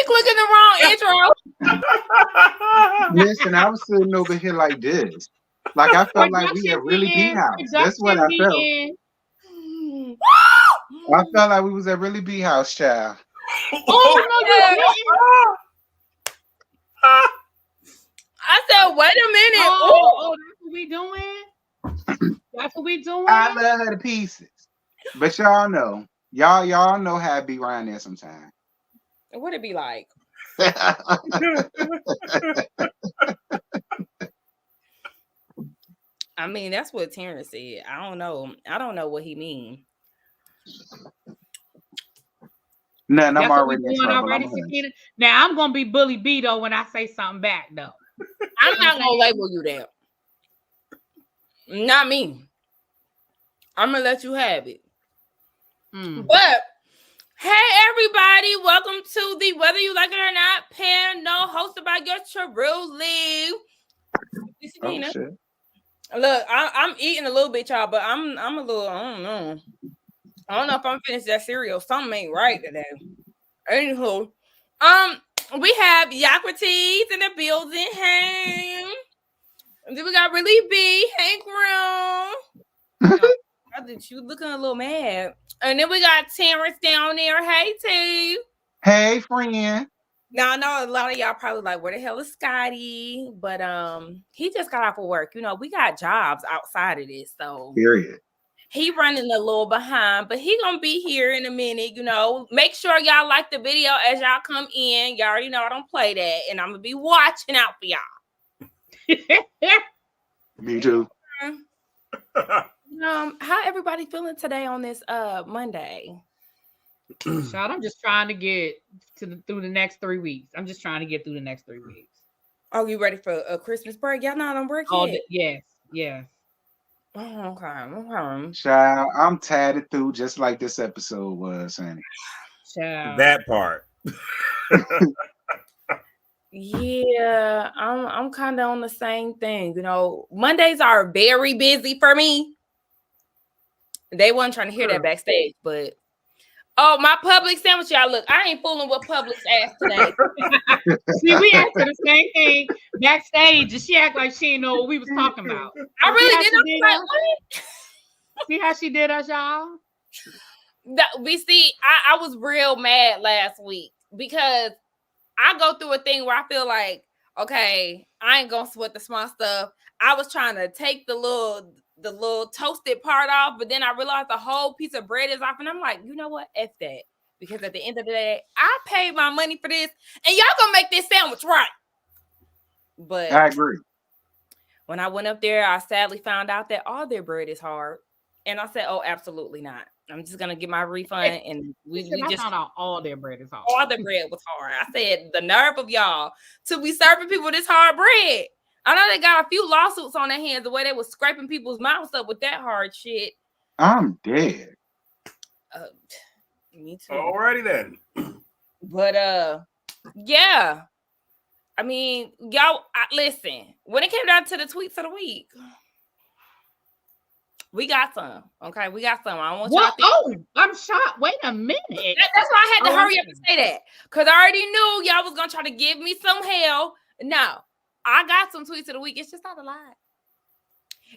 clicking the wrong intro. Listen, I was sitting over here like this. Like I felt like we at Really B House. That's what I felt. I felt like we was at Really B House, child. Oh no, you didn't. I said, wait a minute. Oh, that's what we doing? That's what we doing? I love her to pieces. But y'all know how it be around there sometimes. What it be like? I mean, that's what Terrence said. I don't know what he mean. I'm already in trouble. Now I'm gonna be Bully B though when I say something back though. I'm not gonna label you that. Not me. I'm gonna let you have it. But hey everybody, welcome to the Whether You Like It or Not panel hosted by your Truly. Oh, shit. Look, I'm eating a little bit, y'all, but I'm a little, I don't know if I'm finished that cereal. Something ain't right today. Anywho, we have Yocrates in the building. Hey. And then we got Really B. Hey, girl. You looking a little mad. And then we got Terrence down there. Hey, T. Hey, friend. Now I know a lot of y'all probably like, where the hell is Scotty? But he just got off of work. You know, we got jobs outside of this, so period. He running a little behind, but he gonna be here in a minute. You know, make sure y'all like the video as y'all come in. Y'all already know I don't play that, and I'm gonna be watching out for y'all. Me too. How everybody feeling today on this Monday? Child, I'm just trying to get through the next 3 weeks. I'm just trying to get through the next 3 weeks. Are you ready for a Christmas break? Y'all not on break yet? Yes. Oh, okay. Child, I'm tatted through just like this episode was, honey. Child. That part. Yeah, I'm kind of on the same thing. You know, Mondays are very busy for me. They wasn't trying to hear that backstage, but my Publix sandwich, y'all. Look, I ain't fooling with Publix ass today. See, we asked her the same thing backstage, and she act like she didn't know what we was talking about. I really didn't. Like, what? See how she did us, y'all? I was real mad last week because I go through a thing where I feel like, okay, I ain't gonna sweat the small stuff. I was trying to take the little toasted part off, but then I realized the whole piece of bread is off, and I'm like, you know what? F that. Because at the end of the day, I paid my money for this, and y'all gonna make this sandwich right. But I agree. When I went up there, I sadly found out that all their bread is hard. And I said, oh, absolutely not. I'm just gonna get my refund, and we just found out all their bread is hard. All the bread was hard. I said, the nerve of y'all to be serving people this hard bread. I know they got a few lawsuits on their hands the way they was scraping people's mouths up with that hard shit. I'm dead. Me too. Alrighty then. But yeah. I mean, y'all listen. When it came down to the tweets of the week, we got some. Okay, we got some. I don't want y'all to think. I'm shocked. Wait a minute. That's why I had to hurry up and say that. Because I already knew y'all was gonna try to give me some hell. No, I got some tweets of the week. It's just not a lot.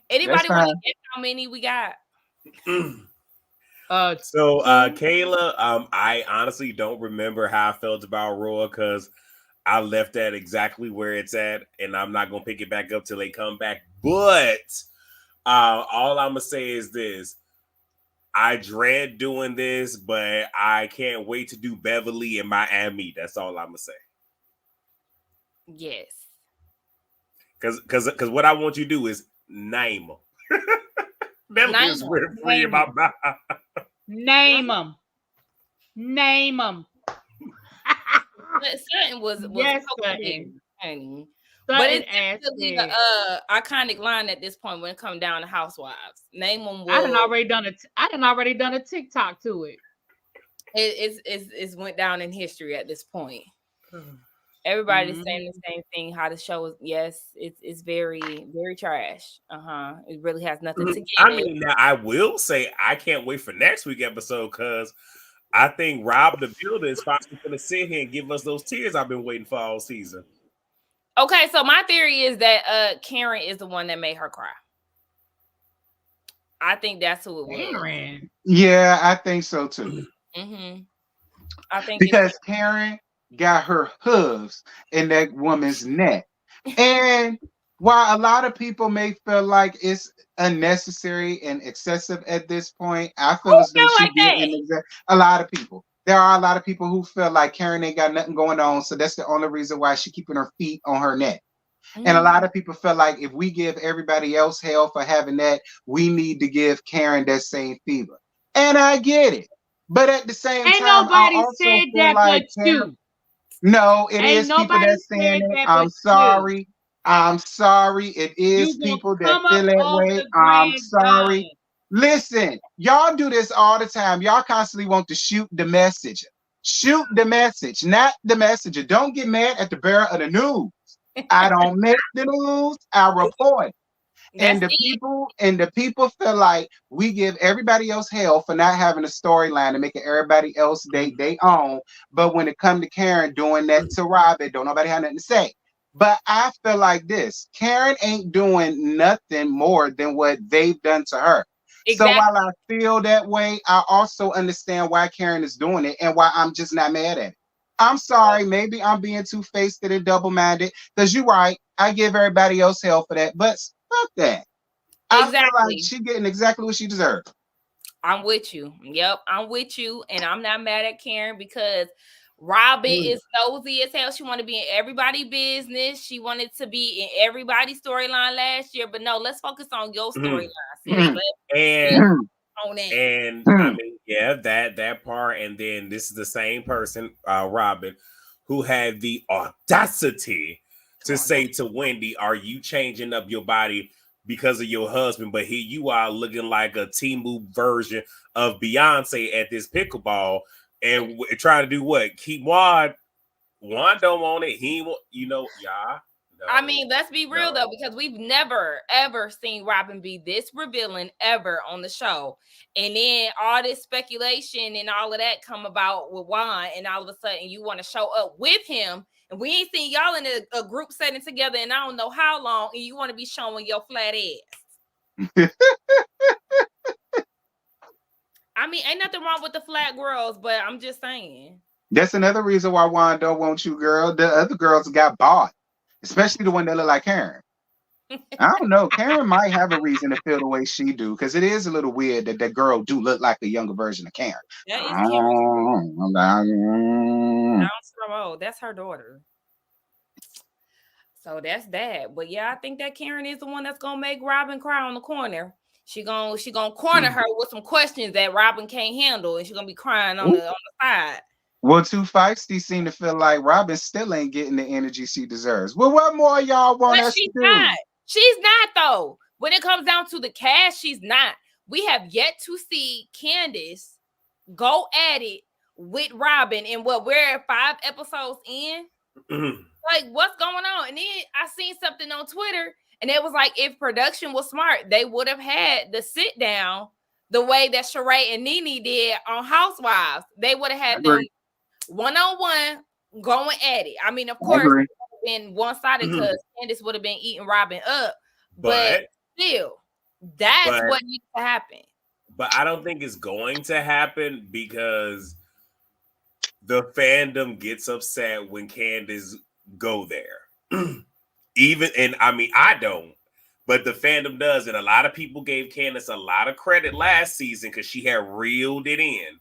Anybody want to guess how many we got? Kayla, I honestly don't remember how I felt about Roy because I left that exactly where it's at, and I'm not gonna pick it back up till they come back. But all I'm gonna say is this: I dread doing this, but I can't wait to do Beverly and Miami. That's all I'm gonna say. Yes, because what I want you to do is name them. That was free in my mouth. Name them. Name them. Sutton was yes, Sutton. But it's definitely the iconic line at this point when it comes down to Housewives. Name them. I done already done a TikTok to it. It's went down in history at this point. Everybody's saying the same thing. How the show is, yes, it's very, very trash. It really has nothing to get. I mean, now I will say I can't wait for next week's episode because I think Rob the Builder is finally going to sit here and give us those tears I've been waiting for all season. Okay, so my theory is that Karen is the one that made her cry. I think that's who it was. Karen. Yeah, I think so too. Mm-hmm. I think Because Karen got her hooves in that woman's neck. And while a lot of people may feel like it's unnecessary and excessive at this point, I feel as though she did a lot of people. There are a lot of people who feel like Karen ain't got nothing going on, so that's the only reason why she's keeping her feet on her neck. Mm-hmm. And a lot of people feel like if we give everybody else hell for having that, we need to give Karen that same fever. And I get it. But at the same time, nobody I also said feel that like but you. No, it is people that saying it. I'm sorry. I'm sorry. It is people that feel that way. I'm sorry. Listen, y'all do this all the time. Y'all constantly want to shoot the messenger. Shoot the message, not the messenger. Don't get mad at the bearer of the news. I don't make the news. I report. And the people feel like we give everybody else hell for not having a storyline and making everybody else they own. But when it comes to Karen doing that to Robin, don't nobody have nothing to say. But I feel like this: Karen ain't doing nothing more than what they've done to her. Exactly. So while I feel that way, I also understand why Karen is doing it and why I'm just not mad at it. I'm sorry, maybe I'm being two-faced and double-minded, because you're right. I give everybody else hell for that, but fuck that. Exactly. I feel like she's getting exactly what she deserves. I'm with you. Yep, I'm with you, and I'm not mad at Karen because Robin is nosy as hell. She wanted to be in everybody's business. She wanted to be in everybody's storyline last year, but no, let's focus on your storyline. And I mean, yeah, that part, and then this is the same person, Robin, who had the audacity to say to Wendy, "Are you changing up your body because of your husband?" But here you are looking like a Temu version of Beyonce at this pickleball, and trying to do what? Keep Juan don't want it. He want, y'all. No, I mean, let's be real though, because we've never ever seen Robin be this revealing ever on the show, and then all this speculation and all of that come about with Juan, and all of a sudden you want to show up with him, and we ain't seen y'all in a group setting together, and I don't know how long, and you want to be showing your flat ass. I mean, ain't nothing wrong with the flat girls, but I'm just saying. That's another reason why Juan don't want you, girl. The other girls got bought. Especially the one that look like Karen. I don't know. Karen might have a reason to feel the way she do, because it is a little weird that that girl do look like a younger version of Karen. That is Karen. That's her daughter. So that's that. But yeah, I think that Karen is the one that's gonna make Robin cry on the corner. She gonna corner her with some questions that Robin can't handle, and she's gonna be crying on the side. Well, Too Feisty seem to feel like Robin still ain't getting the energy she deserves. Well, what more y'all want us to do? She's not, though. When it comes down to the cast, she's not. We have yet to see Candace go at it with Robin, and we're 5 episodes in. Like, what's going on? And then I seen something on Twitter, and it was like, if production was smart, they would have had the sit down the way that Sheree and Nene did on Housewives. They would have had them one-on-one going at it. I mean, of course, it would have been one-sided because Candace would have been eating Robin up. But still, that's what needs to happen. But I don't think it's going to happen because the fandom gets upset when Candace go there. And I mean, I don't, but the fandom does. And a lot of people gave Candace a lot of credit last season because she had reeled it in.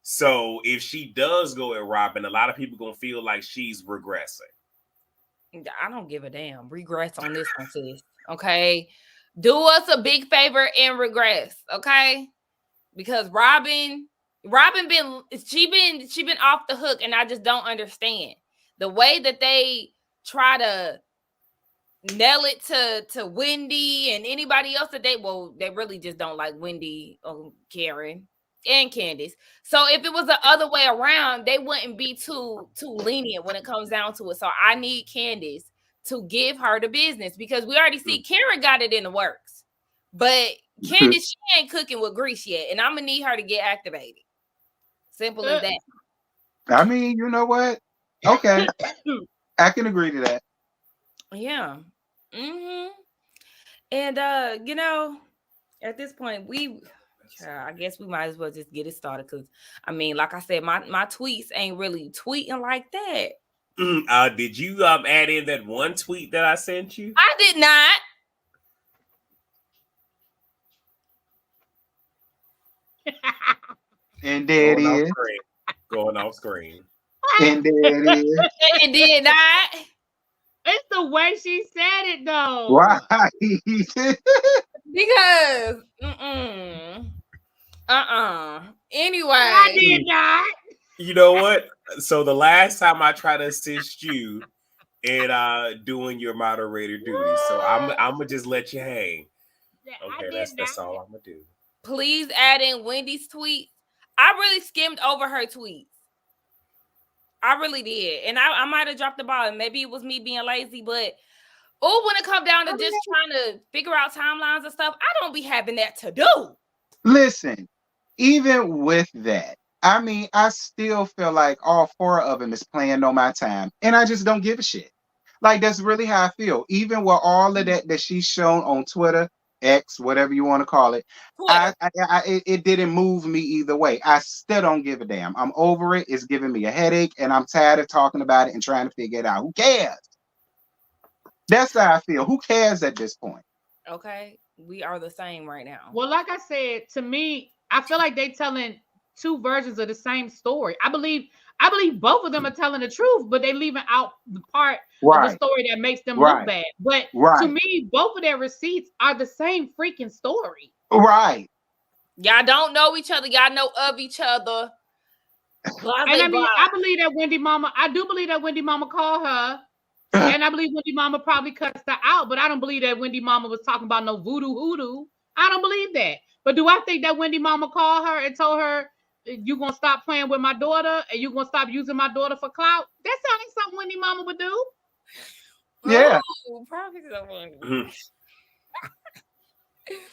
So if she does go at Robin, a lot of people gonna feel like she's regressing. I don't give a damn. Regress on this one, sis. Okay, do us a big favor and regress. Okay, because Robin been off the hook, and I just don't understand the way that they try to nail it to Wendy and anybody else that they really just don't like Wendy or Karen and Candace. So if it was the other way around, they wouldn't be too lenient when it comes down to it. So I need Candace to give her the business, because we already see Karen got it in the works, but Candace, she ain't cooking with grease yet, and I'm gonna need her to get activated. Simple as that. I mean, you know what? Okay. I can agree to that. Yeah. And at this point, I guess we might as well just get it started because I mean, like I said, my tweets ain't really tweeting like that. Did you add in that one tweet that I sent you? I did not. And there it is. Going off screen. And there it is. It did not. It's the way she said it, though. Why? Because, Anyway. I did not. You know what? So the last time I tried to assist you in doing your moderator duties, so I'm gonna just let you hang. Okay, that's all I'm gonna do. Please add in Wendy's tweets. I really skimmed over her tweets. I really did. And I might have dropped the ball. And maybe it was me being lazy, but when it comes down to just trying to figure out timelines and stuff, I don't be having that to do. Listen, even with that, I mean, I still feel like all 4 of them is playing on my time. And I just don't give a shit. Like, that's really how I feel. Even with all of that she's shown on Twitter, X, whatever you want to call it, it didn't move me either way. I still don't give a damn. I'm over it. It's giving me a headache, and I'm tired of talking about it and trying to figure it out. Who cares? That's how I feel. Who cares at this point? Okay, we are the same right now. Well, like I said, to me, I feel like they telling 2 versions of the same story. I believe both of them are telling the truth, but they leaving out the part of the story that makes them look bad. But to me, both of their receipts are the same freaking story. Right. Y'all don't know each other. Y'all know of each other. Blah, and I mean, blah. I do believe that Wendy Mama called her. And I believe Wendy Mama probably cussed her out, but I don't believe that Wendy Mama was talking about no voodoo hoodoo. I don't believe that. But do I think that Wendy Mama called her and told her, you gonna stop playing with my daughter and you gonna stop using my daughter for clout? That sounds like something Wendy Mama would do. Yeah. Probably someone.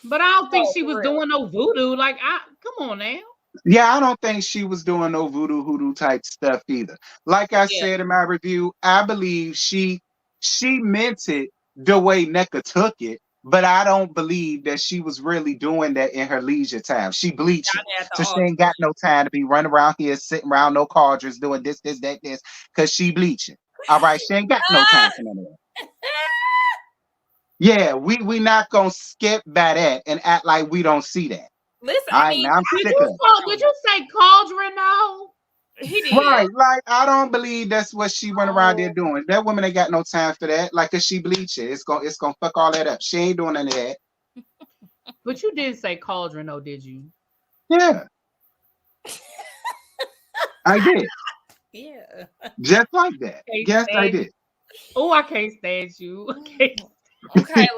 But I don't think she was doing no voodoo. Like, come on now. Yeah, I don't think she was doing no voodoo hoodoo type stuff either. Like I said in my review, I believe she meant it the way NECA took it, but I don't believe that she was really doing that in her leisure time. She bleaching. So she ain't got no time to be running around here, sitting around no cauldrons doing this, that, because she bleaching. All right, she ain't got no time for none of that. Yeah, we not gonna skip by that and act like we don't see that. Listen, did you say cauldron now? He did. Right, like I don't believe that's what she went around there doing. That woman ain't got no time for that. Like, cause she bleaching, it's gonna fuck all that up. She ain't doing none of that. But you did say cauldron, though, did you? Yeah, I did. Yeah, just like that. Yes, I did. Oh, I can't stand you. Okay,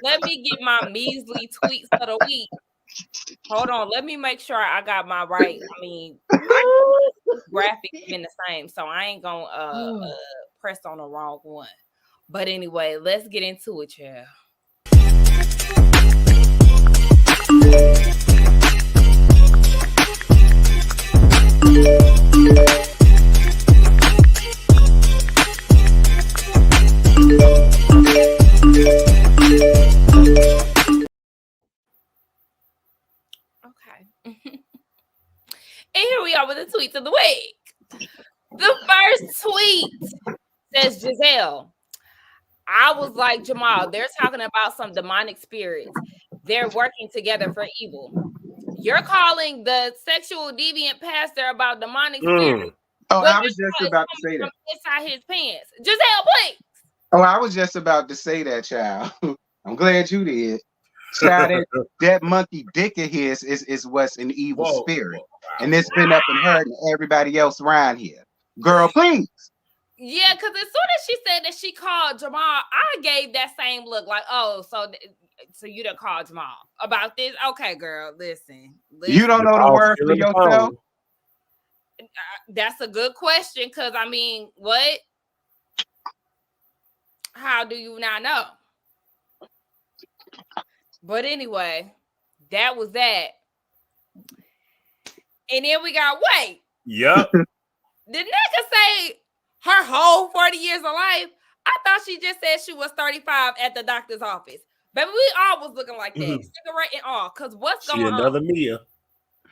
let me get my measly tweets of the week. Hold on, let me make sure I got my right. I mean, graphics been the same, so I ain't gonna press on the wrong one. But anyway, let's get into it, child. Okay. And here we are with the tweets of the week. The first tweet says, Giselle, I was like, Jamal, they're talking about some demonic spirits. They're working together for evil. You're calling the sexual deviant pastor about demonic spirits. Oh, I was just about to say that. Inside his pants. Giselle, please. Oh, I was just about to say that, child. I'm glad you did. Child, that monkey dick of his is what's an evil spirit. And it's been up and hurting everybody else around here. Girl, please. Yeah, because as soon as she said that she called Jamal, I gave that same look like, oh, so you done called Jamal about this? Okay, girl, listen. You don't know the word for yourself? That's a good question, because, I mean, what? How do you not know? But anyway, that was that. And then we got wait. Yep. Did Nneka say her whole 40 years of life? I thought she just said she was 35 at the doctor's office. Baby, we all was looking like that. Cigarette and all. Because what's going on? She another Mia.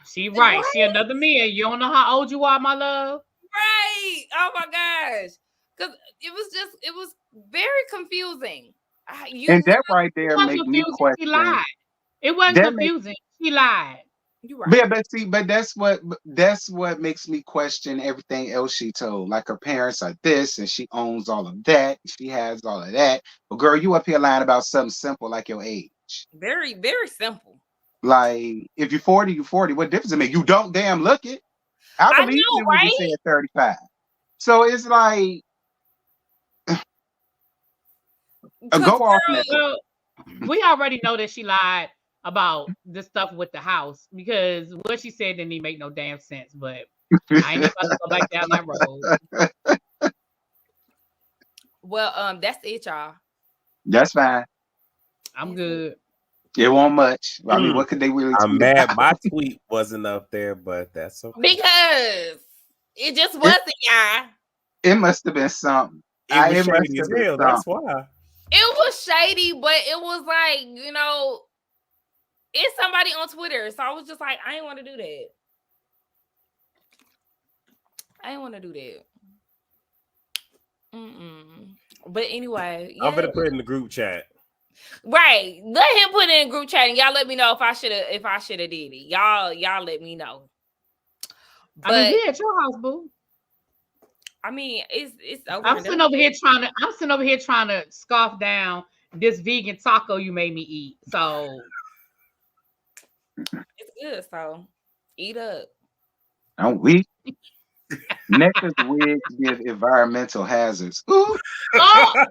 She right. She another Mia. You don't know how old you are, my love. Right. Oh my gosh. Because it was very confusing. And that right there makes me question. She lied. It wasn't confusing. She lied. You're right. But that's what makes me question everything else she told. Like her parents are this, and she owns all of that. She has all of that. But girl, you up here lying about something simple like your age. Very, very simple. Like if you're 40, you're 40. What difference it make? You don't damn look it. I believe you when you say 35. So it's like go off. We already know that she lied about the stuff with the house because what she said didn't even make no damn sense. But I ain't about to go back down that road. Well, that's it, y'all. That's fine. I'm good. It won't much. I mean, what could they really? I'm mad. My tweet wasn't up there, but that's okay. Because it just wasn't, y'all. It must have been something. It was shady as hell. That's why. It was shady, but it was like, you know, it's somebody on Twitter. So I was just like, I didn't want to do that. I didn't want to do that. But anyway, I'm gonna put it in the group chat. Right. Let him put it in group chat and y'all let me know if I should have did it. Y'all let me know. But, I mean, yeah, at your house, boo. I mean, it's over. I'm sitting over here trying to scoff down this vegan taco you made me eat. So it's good. So eat up. I'm weak. Nneka's wigs give environmental hazards. Ooh. Oh,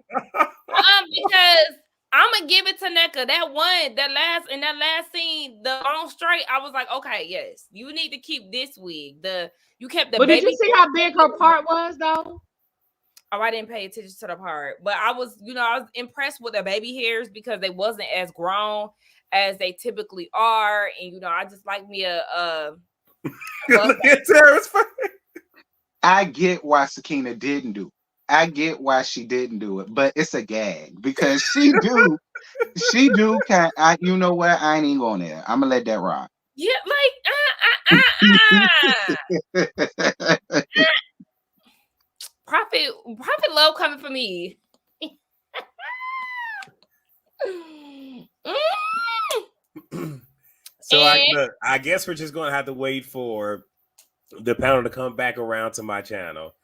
because I'm gonna give it to Nneka. That last scene, the bone straight. I was like, okay, yes, you need to keep this wig. You kept the. But did you see how big her part was, though? Oh, I didn't pay attention to the part, but I was impressed with the baby hairs because they wasn't as grown as they typically are, and I just like me a. I get why Sakina didn't do it. I get why she didn't do it, but it's a gag because she do. You know what? I ain't even going there. I'm gonna let that rock. Yeah, like Prophet love coming for me. So I guess we're just gonna have to wait for the panel to come back around to my channel,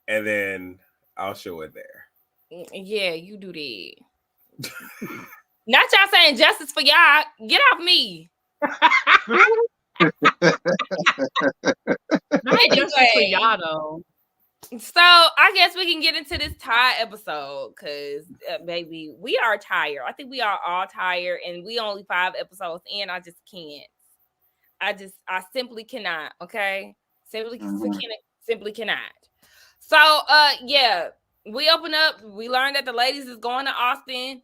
and then I'll show it there. Yeah, you do that. Not y'all saying justice for y'all. Get off me. Not justice for y'all though. So I guess we can get into this tired episode because, baby, we are tired. I think we are all tired, and we only 5 episodes in. I just can't. I simply cannot. Okay, simply cannot. So, yeah, we open up. We learned that the ladies is going to Austin,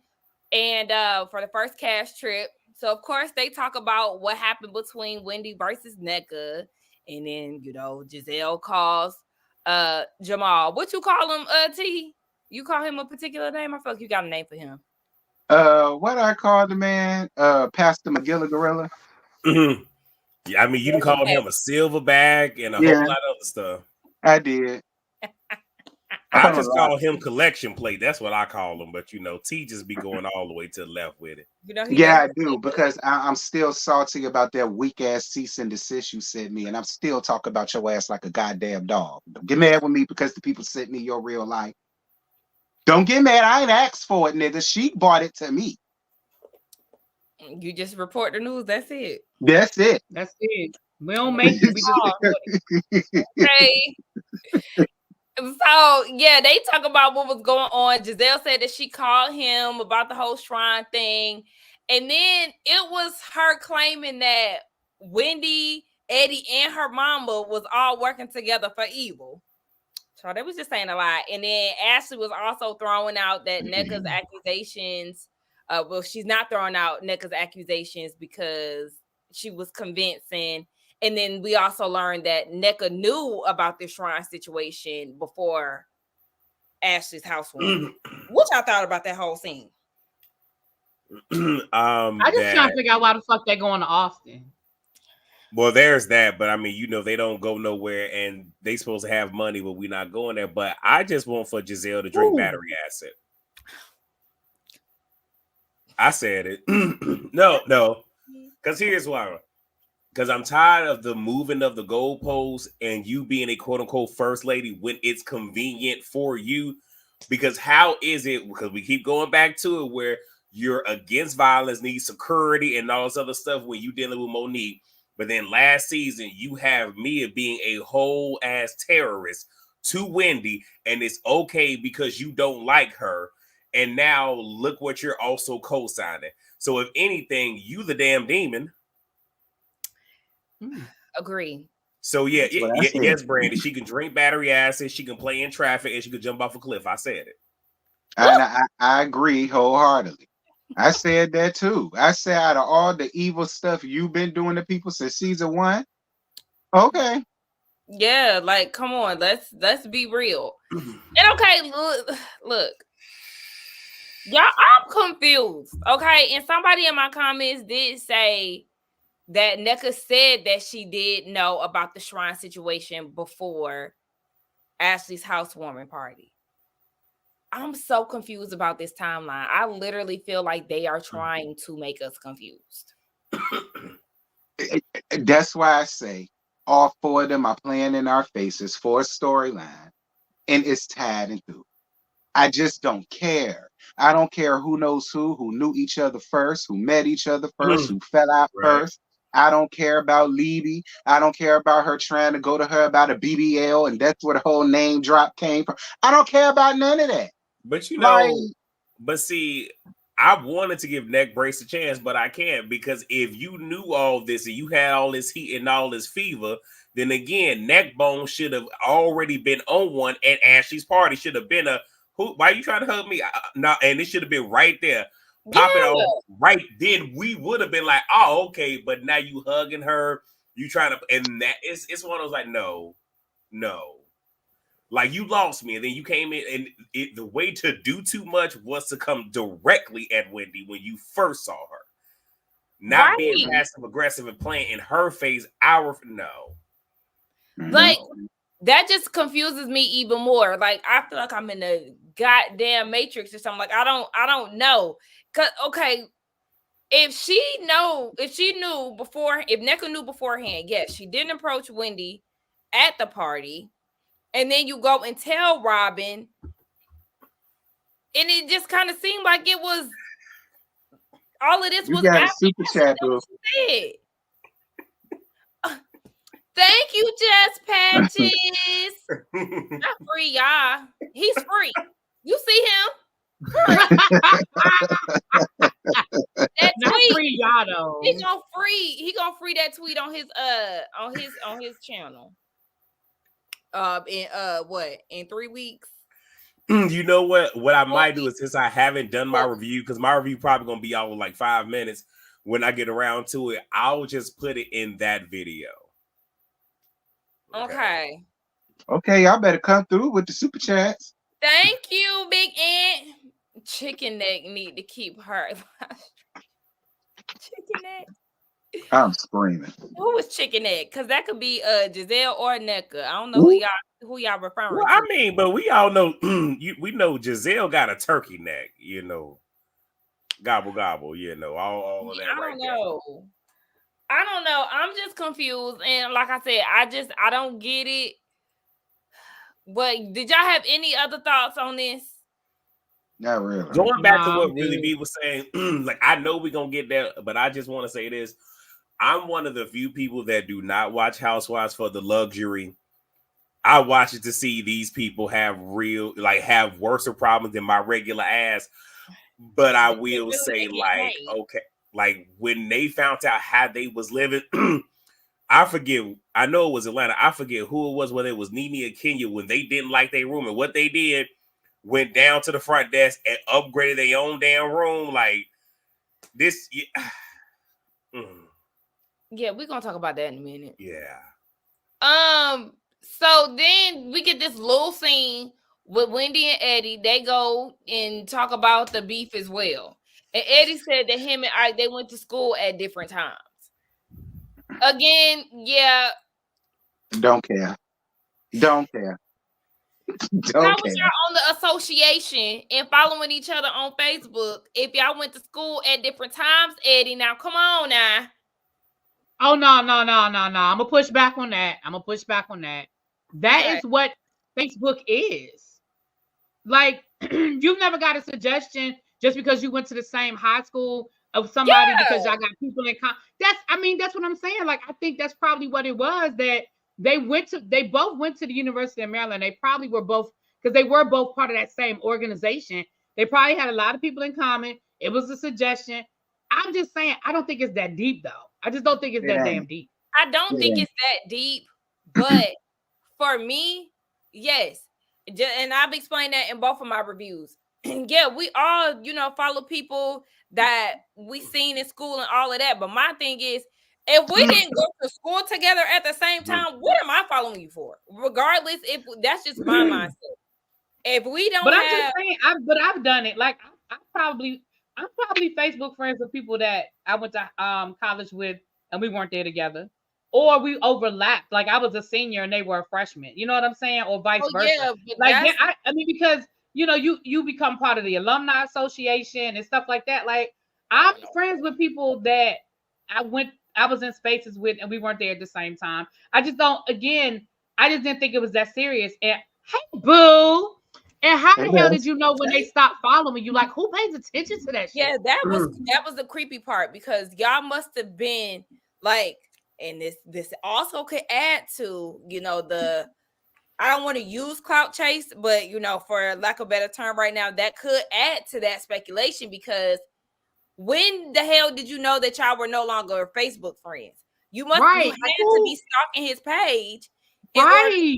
and for the first cash trip. So, of course, they talk about what happened between Wendy versus Nneka, and then Giselle calls Jamal. What you call him, T? You call him a particular name? I feel like you got a name for him. What I call the man? Pastor McGilla Gorilla. Mm-hmm. Yeah, I mean, you can call him a silverback and a whole lot of other stuff. I did. I just call him collection plate. That's what I call him. But T just be going all the way to the left with it. Yeah, I do, because I'm still salty about that weak ass cease and desist you sent me, and I'm still talking about your ass like a goddamn dog. Don't get mad with me because the people sent me your real life. Don't get mad. I ain't asked for it, nigga. She bought it to me. You just report the news. That's it. That's it. That's it. We don't make it. We just okay. So, yeah, they talk about what was going on. Giselle said that she called him about the whole shrine thing. And then it was her claiming that Wendy, Eddie, and her mama was all working together for evil. So they was just saying a lot. And then Ashley was also throwing out that Nneka's accusations. Well, she's not throwing out Nneka's accusations because she was convincing And then we also learned that Nneka knew about the shrine situation before Ashley's housewarming. What y'all thought about that whole scene? I just trying to figure out why the fuck they going to Austin. Well, there's that, but I mean, you know, they don't go nowhere, and they supposed to have money, but we're not going there. But I just want for Giselle to drink battery acid. I said it. No, because here's why. Because I'm tired of the moving of the goalposts and you being a quote unquote first lady when it's convenient for you. Because how is it? Because we keep going back to it where you're against violence, need security, and all this other stuff when you dealing with Monique. But then last season, you have Mia being a whole ass terrorist to Wendy, and it's okay because you don't like her. And now look what you're also co-signing. So if anything, you the damn demon. Agree. So yes, Brandy. She can drink battery acid, she can play in traffic, and she can jump off a cliff. I said it. And I agree wholeheartedly. I said that too. I said out of all the evil stuff you've been doing to people since season 1, okay. Yeah, like come on, let's be real. And okay, look. Y'all, I'm confused. Okay, and somebody in my comments did say that Nneka said that she did know about the shrine situation before Ashley's housewarming party. I'm so confused about this timeline. I literally feel like they are trying to make us confused. That's why I say all 4 of them are playing in our faces for a storyline, and it's tied into. I just don't care. I don't care who knows who knew each other first, who met each other first, who fell out first. I don't care about Libby. I don't care about her trying to go to her about a BBL, and that's where the whole name drop came from. I don't care about none of that. But you know, but see, I wanted to give Neck Brace a chance, but I can't, because if you knew all this and you had all this heat and all this fever, then again, Neckbone should have already been on one at Ashley's party. Should have been why are you trying to hug me? No, and it should have been right there. Pop it off right then. We would have been like, oh, okay, but now you hugging her, you trying to, and that it's one of those like, no. Like you lost me, and then you came in, and the way to do too much was to come directly at Wendy when you first saw her, not being passive aggressive and playing in her face. Like that just confuses me even more. Like I feel like I'm in a goddamn matrix or something. Like I don't know. Cause okay, if Nneka knew beforehand, yes, she didn't approach Wendy at the party. And then you go and tell Robin, and it just kind of seemed like it was all of this was after super chat. Thank you, Jess Patches. Not free, y'all. He's free. You see him? That tweet, free, y'all though. He gonna free that tweet on his channel. In 3 weeks? You know what I might do is, since I haven't done my review, because my review probably gonna be out in like 5 minutes when I get around to it, I'll just put it in that video. Okay, y'all better come through with the super chats. Thank you, Big Ant. Chicken Neck need to keep her. Chicken Neck. I'm screaming. Who was Chicken Neck? Because that could be Giselle or Nneka. I don't know who y'all referring to. I mean, but we all know we know Giselle got a turkey neck, you know. Gobble gobble, you know, all of that. I don't know. I'm just confused. And like I said, I don't get it. But did y'all have any other thoughts on this? Not really. Going back to what Really B was saying, like I know we're gonna get there, but I just want to say this. I'm one of the few people that do not watch Housewives for the luxury. I watch it to see these people have worse problems than my regular ass. But I will say, like, okay, like when they found out how they was living, I forget. I know it was Atlanta. I forget who it was, whether it was Nene or Kenya, when they didn't like their room, and what they did, went down to the front desk and upgraded their own damn room. Like this. Yeah, we're gonna talk about that in a minute. Yeah. So then we get this little scene with Wendy and Eddie. They go and talk about the beef as well. And Eddie said that him and Ike, they went to school at different times. Again, yeah. Don't care. Don't care. Don't How care. was y'all on the association and following each other on Facebook if y'all went to school at different times, Eddie? Now, come on now. Oh, no. I'm going to push back on that. That is what Facebook is. Like, you've never got a suggestion just because you went to the same high school of somebody because y'all got people in that's what I'm saying. Like, I think that's probably what it was, that they both went to the University of Maryland. They probably were both, because they were both part of that same organization. They probably had a lot of people in common. It was a suggestion. I'm just saying, I don't think it's that deep, though. I just don't think it's that damn deep. I don't think it's that deep, but for me, yes. And I've explained that in both of my reviews. Yeah, we all, follow people that we seen in school and all of that. But my thing is, if we didn't go to school together at the same time, what am I following you for? Regardless, if that's just my mindset. If we don't, I'm just saying, I've done it. Like, I'm probably Facebook friends with people that I went to college with, and we weren't there together, or we overlapped. Like, I was a senior and they were a freshman. You know what I'm saying, or vice versa. Yeah, like, I mean, because you become part of the alumni association and stuff like that. Like, I'm friends with people that I was in spaces with, and we weren't there at the same time. I just didn't think it was that serious. And hey, boo. And how the hell did you know when they stopped following you? Like, who pays attention to that shit? Yeah, that was the creepy part, because y'all must have been like, and this also could add to, the, I don't want to use clout chase, but for lack of a better term right now, that could add to that speculation, because when the hell did you know that y'all were no longer Facebook friends? You must have had to be stalking his page. Right.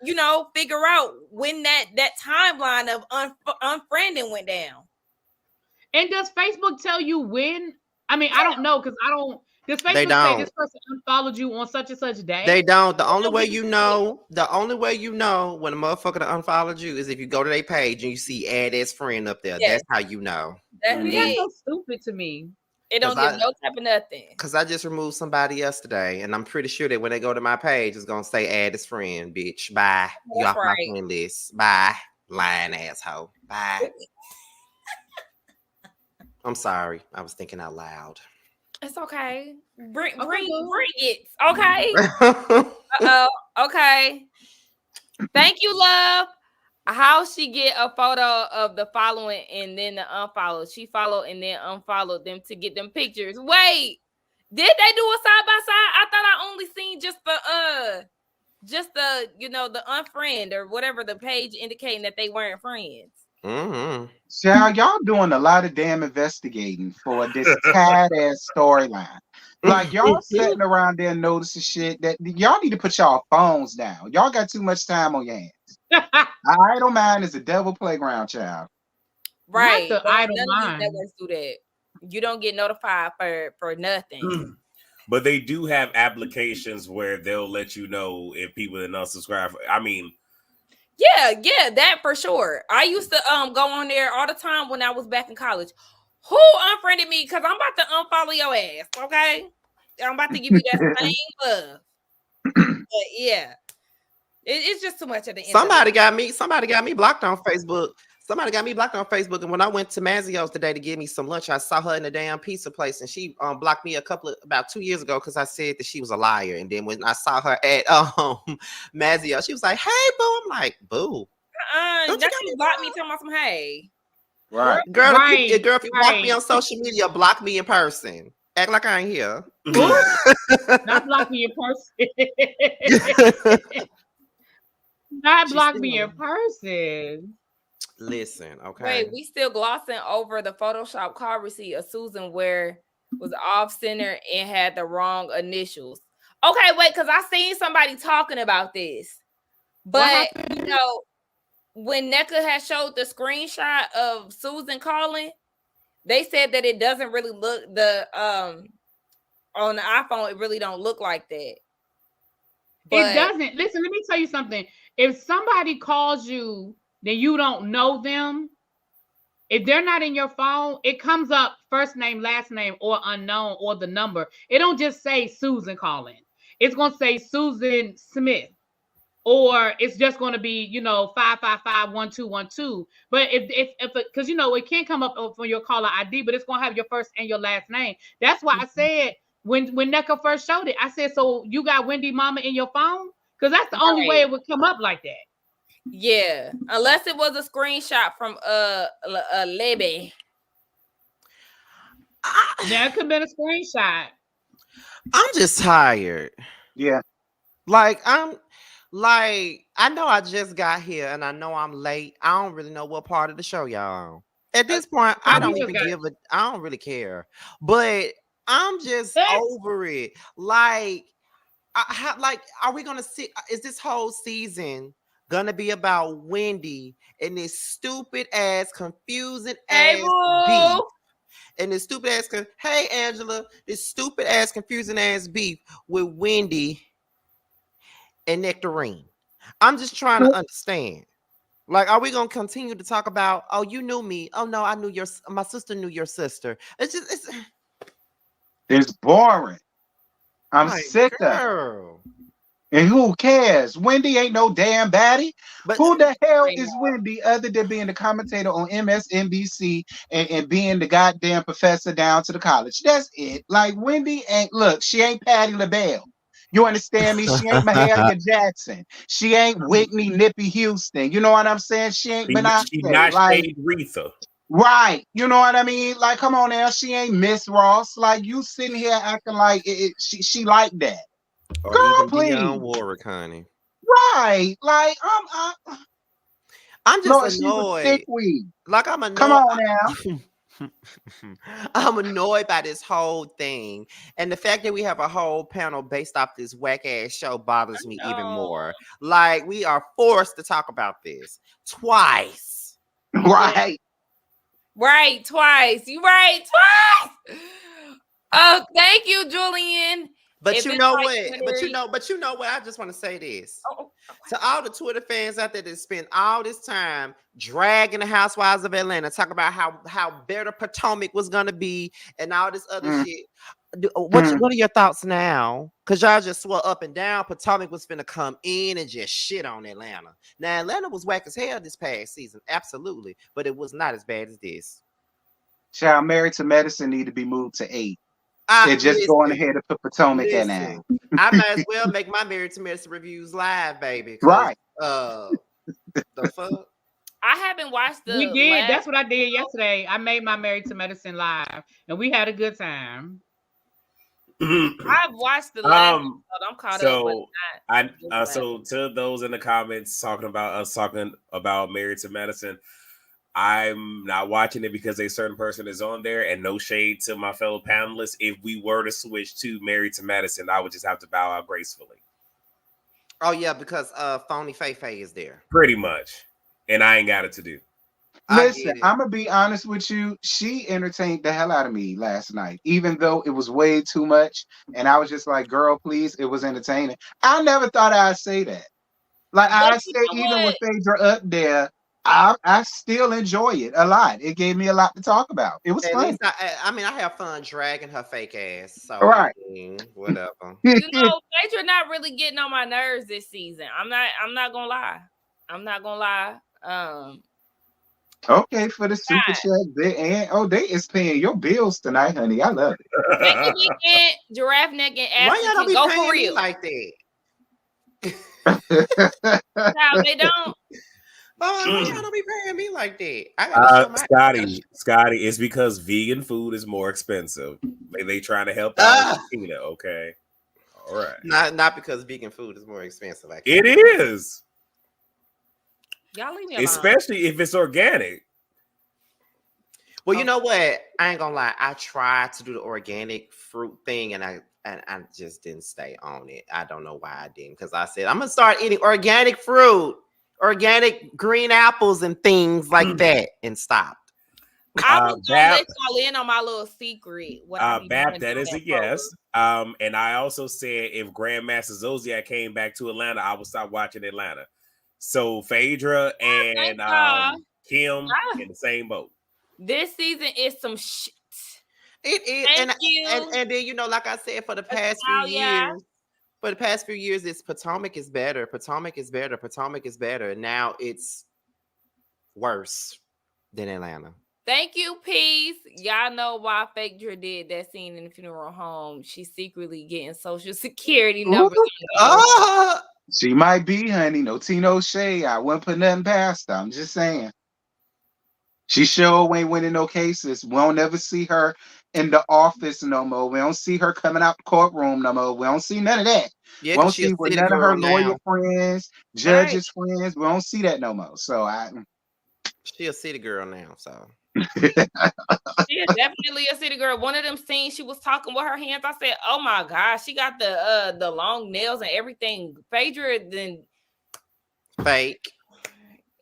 To, figure out when that timeline of unfriending went down. And does Facebook tell you when? I mean, I don't know, because I don't. Does Facebook say this person unfollowed you on such and such day? They don't. The only way you know when a motherfucker unfollowed you is if you go to their page and you see add as friend up there. Yes. That's how you know. That's so stupid to me. It don't give no type of nothing. Because I just removed somebody yesterday, and I'm pretty sure that when they go to my page, it's gonna say add as friend, bitch. Bye. You off my friend list. Bye. Lying asshole. Bye. I'm sorry. I was thinking out loud. It's okay. Bring it. Okay. Okay. Thank you, love. How she get a photo of the following and then the unfollow? She followed and then unfollowed them to get them pictures. Wait, did they do a side by side? I thought I only seen just the the unfriend or whatever the page indicating that they weren't friends. Mm-hmm. So y'all doing a lot of damn investigating for this tad ass storyline. Like, y'all sitting around there noticing shit that y'all need to put y'all phones down. Y'all got too much time on your hands. Idle mind is a devil playground, child. Right. None of these networks do that. You don't get notified for nothing. But they do have applications where they'll let you know if people are not subscribed. I mean, yeah, that for sure. I used to go on there all the time when I was back in college. Who unfriended me? Because I'm about to unfollow your ass, okay? I'm about to give you that same love. But yeah. It's just too much of the internet. Somebody got me blocked on Facebook. And when I went to Mazio's today to get me some lunch, I saw her in the damn pizza place, and she blocked me about 2 years ago because I said that she was a liar. And then when I saw her at Mazio, she was like, "Hey, boo." I'm like, "Boo." Don't you block me talking about some hey. Right. Girl, if you block me on social media, block me in person. Act like I ain't here. Not block me in person. Not block me in person. Listen, okay. Wait, we still glossing over the Photoshop call receipt of Susan where was off center and had the wrong initials. Okay, wait, because I seen somebody talking about this. But when NECA had showed the screenshot of Susan calling, they said that it doesn't really look on the iPhone, it really don't look like that. But it doesn't. Listen, let me tell you something. If somebody calls you, then you don't know them. If they're not in your phone, it comes up first name, last name, or unknown, or the number. It don't just say Susan calling. It's going to say Susan Smith. Or it's just going to be, 555-1212. But if because it can't come up from your caller ID, but it's going to have your first and your last name. That's why I said when NECA first showed it, I said, so you got Wendy Mama in your phone? Because that's the only way it would come up like that. Yeah, unless it was a screenshot from Libby. That could have been a screenshot. I'm just tired. Yeah. I know I just got here and I know I'm late. I don't really know what part of the show y'all on. At this point, I don't really care. But I'm just over it. Are we gonna see? Is this whole season gonna be about Wendy and this stupid ass, confusing ass beef? And this stupid ass, hey Angela, this stupid ass, confusing ass beef with Wendy and Nectarine. I'm just trying to understand. Are we gonna continue to talk about? Oh, you knew me. Oh no, I knew my sister knew your sister. It's boring. I'm sick of it. And who cares? Wendy ain't no damn baddie. But who the hell is Wendy other than being the commentator on MSNBC and being the goddamn professor down to the college? That's it. Wendy ain't, she ain't Patti LaBelle. You understand me? She ain't Mahalia Jackson. She ain't Whitney Nippy Houston. You know what I'm saying? She ain't Beyonce. She's not Shade Retha. Right. You know what I mean? Come on now. She ain't Miss Ross. You sitting here acting like she like that. Or girl, even please. Dionne Warwick, honey. Right. I'm just annoyed. I'm annoyed. Come on now. I'm annoyed by this whole thing, and the fact that we have a whole panel based off this whack ass show bothers me even more. We are forced to talk about this twice. Right. Right, twice. You right, twice. Oh, thank you, Julian. But you know what? But you know what? I just want to say this to all the Twitter fans out there that spend all this time dragging the Housewives of Atlanta, talk about how better Potomac was gonna be and all this other shit. What are your thoughts now? Because y'all just swore up and down Potomac was finna come in and just shit on Atlanta. Now Atlanta was whack as hell this past season, absolutely, but it was not as bad as this. Child, Married to Medicine need to be moved to 8. They're just going ahead and put Potomac in there. I might as well make my Married to Medicine reviews live, baby. Right. The fuck? I haven't watched We did. That's what I did yesterday. I made my Married to Medicine live, and we had a good time. I've watched the last episode. I'm caught up. So to those in the comments talking about Married to Medicine, I'm not watching it because a certain person is on there, and no shade to my fellow panelists. If we were to switch to Married to Medicine, I would just have to bow out gracefully. Oh yeah, because Phony Faye is there. Pretty much. And I ain't got it to do. Listen, I'm gonna be honest with you. She entertained the hell out of me last night, even though it was way too much. And I was just like, girl, please, it was entertaining. I never thought I'd say that. I said, even with Phaedra up there, I still enjoy it a lot. It gave me a lot to talk about. It was fun. I have fun dragging her fake ass. So right. Whatever. Phaedra not really getting on my nerves this season. I'm not gonna lie. Okay, for the super chat, they is paying your bills tonight, honey. I love it. Giraffe Neck and Ashley. Why y'all don't be go paying for real me like that? No, they don't. Why y'all don't be paying me like that? Scotty, it's because vegan food is more expensive. They trying to help out Tina, okay? All right. Not because vegan food is more expensive. It is. Y'all leave me alone. Especially if it's organic. Well, you know what? I ain't gonna lie. I tried to do the organic fruit thing, and I just didn't stay on it. I don't know why I didn't, because I said I'm gonna start eating organic fruit, organic green apples, and things like that, and stopped. I was gonna let y'all in on my little secret. Bap, that is a yes. And I also said if Grandmaster Zodiac came back to Atlanta, I would stop watching Atlanta. So Phaedra and Kim in the same boat. This season is some shit. It is, and then, you know, like I said, for the past few years, it's Potomac is better. Potomac is better. Potomac is better. Now it's worse than Atlanta. Thank you, Peace. Y'all know why Phaedra did that scene in the funeral home. She's secretly getting Social Security numbers. She might be, honey. No tea, no shade. I wouldn't put nothing past her. I'm just saying. She sure ain't winning no cases. We don't ever see her in the office no more. We don't see her coming out the courtroom no more. We don't see none of that. Yeah, we don't see with none of her lawyer friends, judges friends. We don't see that no more. So she a city girl now. So she is definitely a city girl. One of them scenes she was talking with her hands. I said, "Oh my gosh, she got the long nails and everything." Phaedra then fake.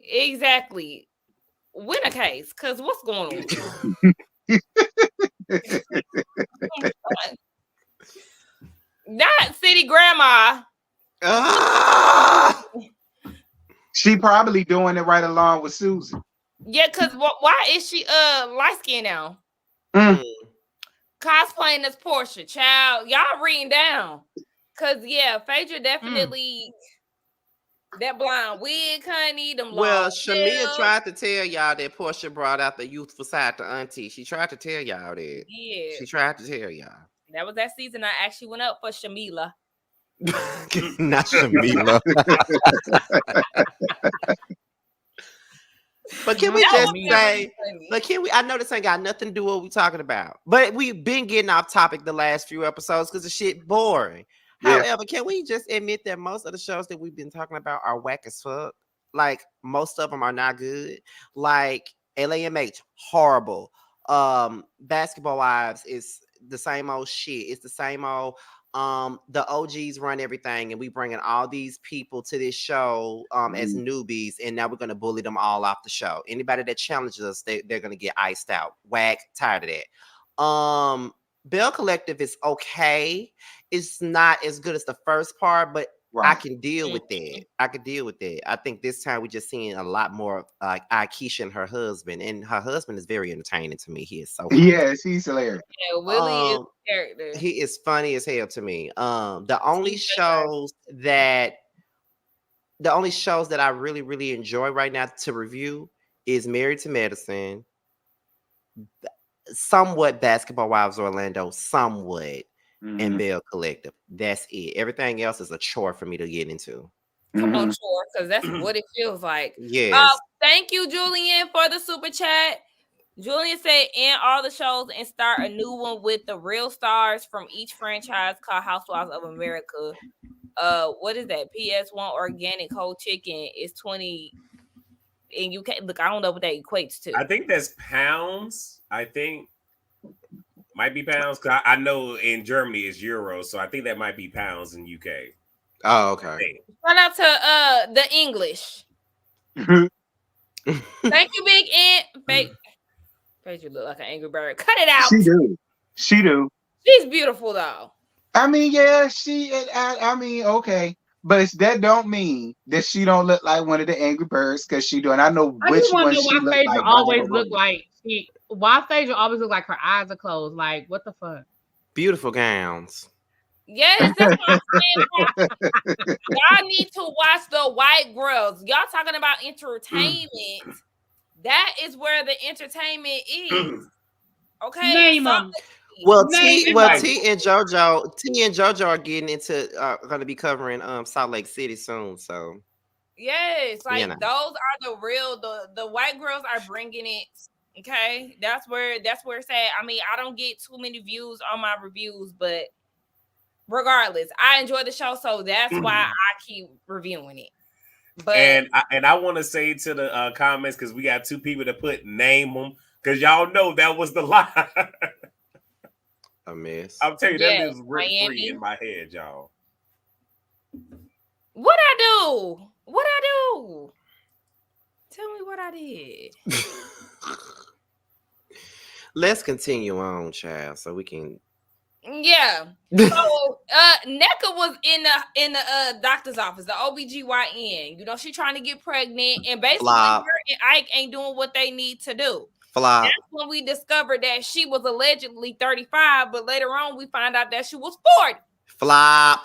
Exactly. Win a case, because what's going on? That city grandma. She probably doing it right along with Susan. Yeah, because why is she light skinned now? Cosplaying as Portia, child. Y'all reading down. Cause Phaedra definitely that blonde wig, honey. Well, Shamia tried to tell y'all that Portia brought out the youthful side to Auntie. She tried to tell y'all that. Yeah. She tried to tell y'all. That was that season I actually went up for Shamila. Not Shamila. But can we just say, I know this ain't got nothing to do with what we talking about, but we've been getting off topic the last few episodes because the shit boring. Yeah. However, can we just admit that most of the shows that we've been talking about are whack as fuck? Like, most of them are not good. Like, LAMH, horrible. Basketball Wives is the same old shit. It's the same old, the OGs run everything, and we bringing all these people to this show as newbies, and now we're going to bully them all off the show. Anybody that challenges us, they're going to get iced out. Whack, tired of that. Bell Collective is okay. It's not as good as the first part, but I can deal with that. I think this time we're just seeing a lot more of Akeisha and her husband. And her husband is very entertaining to me. He is so funny. Yes, he's hilarious. Yeah, Willie is a character. He is funny as hell to me. The only shows that I really, really enjoy right now to review is Married to Medicine, somewhat Basketball Wives Orlando, somewhat, and Bell Collective. That's it. Everything else is a chore for me to get into. Come on, chore, because that's what it feels like. Yes. Thank you, Julian, for the super chat. Julian said, end all the shows and start a new one with the real stars from each franchise called Housewives of America. What is that? PS1 organic whole chicken is 20 in UK. Look, I don't know what that equates to. I think that's pounds. I think might be pounds. Cause I know in Germany it's euros, so I think that might be pounds in UK. Oh, okay. Shout out to the English. Thank you, Big Ant. Phaedra look like an angry bird. Cut it out. She do. She's beautiful though. I mean, yeah, I mean, okay. But that don't mean that she don't look like one of the angry birds, because she do. And I know which one she look like. Why Phaedra always look like her eyes are closed? Like, what the fuck? Beautiful gowns. Yes, that's what I'm saying. Y'all need to watch the White Girls. Y'all talking about entertainment. That is where the entertainment is. Okay. Name them. Well, T and JoJo are getting into going to be covering Salt Lake City soon. So yes, like those are the real the White Girls are bringing it. Okay, that's where it's at. I mean, I don't get too many views on my reviews, but regardless, I enjoy the show, so that's why I keep reviewing it. But I want to say to the comments, because we got two people that put name them, because y'all know that was the lie. A mess. I'll tell you, that is free in my head, y'all. What I do? Tell me what I did. Let's continue on, child, so we can. Yeah. So NECA was in the doctor's office, the OBGYN. You know, she trying to get pregnant, and basically Flop. her and Ike ain't doing what they need to do. Flop. That's when we discovered that she was allegedly 35, but later on we found out that she was 40. Flop.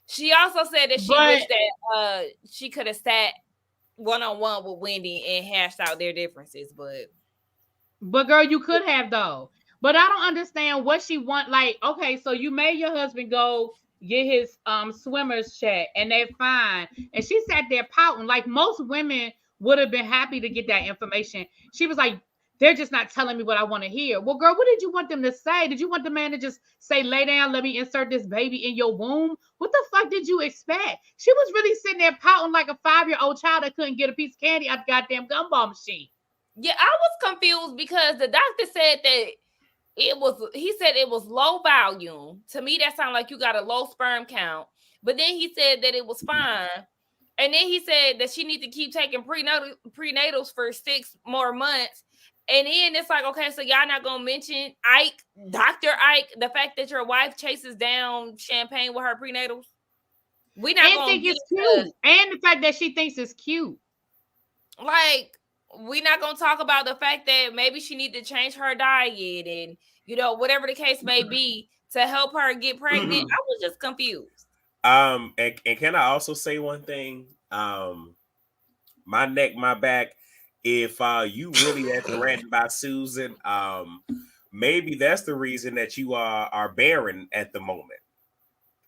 She also said that she wished that she could have sat one-on-one with Wendy and hashed out their differences, but girl, you could have though. But I don't understand what she want. Like, okay, so you made your husband go get his swimmer's check, and they're fine, and she sat there pouting. Like most women would have been happy to get that information. She was like, they're just not telling me what I want to hear. Well, girl, what did you want them to say? Did you want the man to just say, lay down, let me insert this baby in your womb? What the fuck did you expect? She was really sitting there pouting like a 5-year-old child that couldn't get a piece of candy out the goddamn gumball machine. yeah, I was confused because the doctor said that he said it was low volume. To me, that sounded like you got a low sperm count. But then he said that it was fine. And then he said that she needs to keep taking prenatals for 6 more months. And then it's like, okay, so y'all not gonna mention Ike, Dr. Ike, the fact that your wife chases down champagne with her prenatals? We not gonna think it's cute. And the fact that she thinks it's cute. Like, we not gonna talk about the fact that maybe she need to change her diet and, you know, whatever the case may be to help her get pregnant. I was just confused. And can I also say one thing? My neck, my back. If you really are threatened by Susan, maybe that's the reason that you are barren at the moment.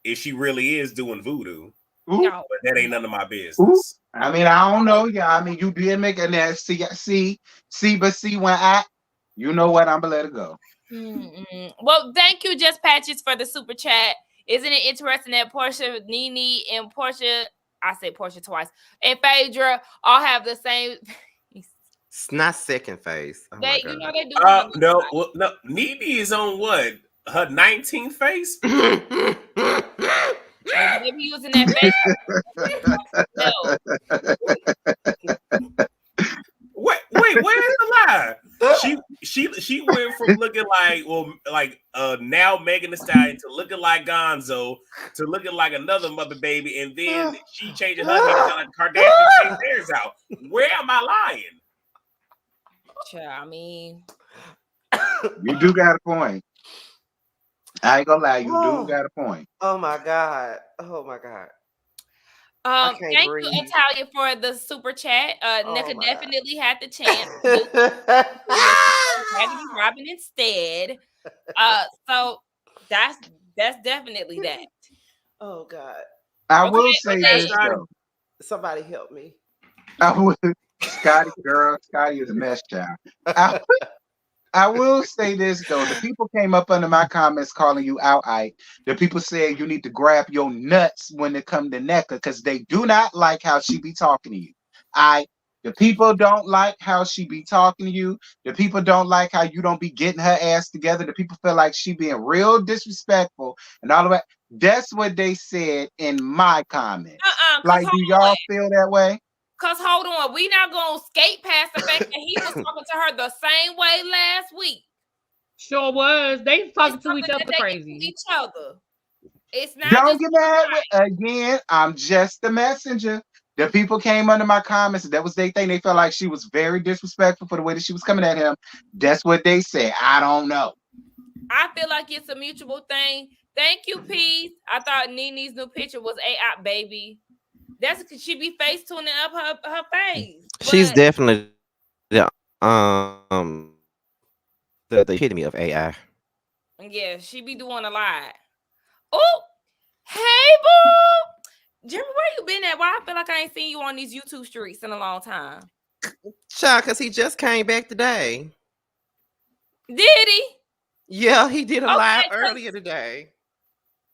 If she really is doing voodoo, no, but that ain't none of my business. Ooh. I mean, I don't know. Yeah, I mean, you did make an ass. See, but when you know what? I'm gonna let it go. Mm-mm. Well, thank you, Just Patches, for the super chat. Isn't it interesting that Portia, Nene, and Portia, I said Portia twice, and Phaedra all have the same. It's not second face. Oh they, you know, they do. No. Nene is on what? Her 19th face? Maybe using that face. Wait, where's the lie? She went from looking like now Megan Thee Stallion to looking like Gonzo to looking like another mother baby, and then she changed her hair to like Kardashian changed theirs out. Where am I lying? I mean, you do got a point. I ain't gonna lie, you do got a point. Oh my god. thank you, Italia, for the super chat. NECA definitely had the chance. Robin instead. So that's definitely that. Oh God. I will say this though. Somebody help me. Scotty is a mess child. I will say this though. The people came up under my comments calling you out, Ike. The people saying you need to grab your nuts when it come to NECA because they do not like how she be talking to you. The people don't like how she be talking to you. The people don't like how you don't be getting her ass together. The people feel like she being real disrespectful and all of that. That's what they said in my comment. Like, do y'all feel that way? Because hold on, we not gonna skate past the fact that he was talking to her the same way last week. Sure was. They talking to each other crazy. It's not. Don't get mad again. I'm just the messenger. The people came under my comments. That was their thing. They felt like she was very disrespectful for the way that she was coming at him. That's what they said. I don't know. I feel like it's a mutual thing. Thank you, Peace. I thought Nene's new picture was AI, baby. That's because she be face tuning up her face. She's definitely the epitome of AI. Yeah, she be doing a lot. Oh, hey, boo. Jeremy, where you been at? Why I feel like I ain't seen you on these YouTube streets in a long time. Child, because he just came back today. Did he? Yeah, he did a live earlier today.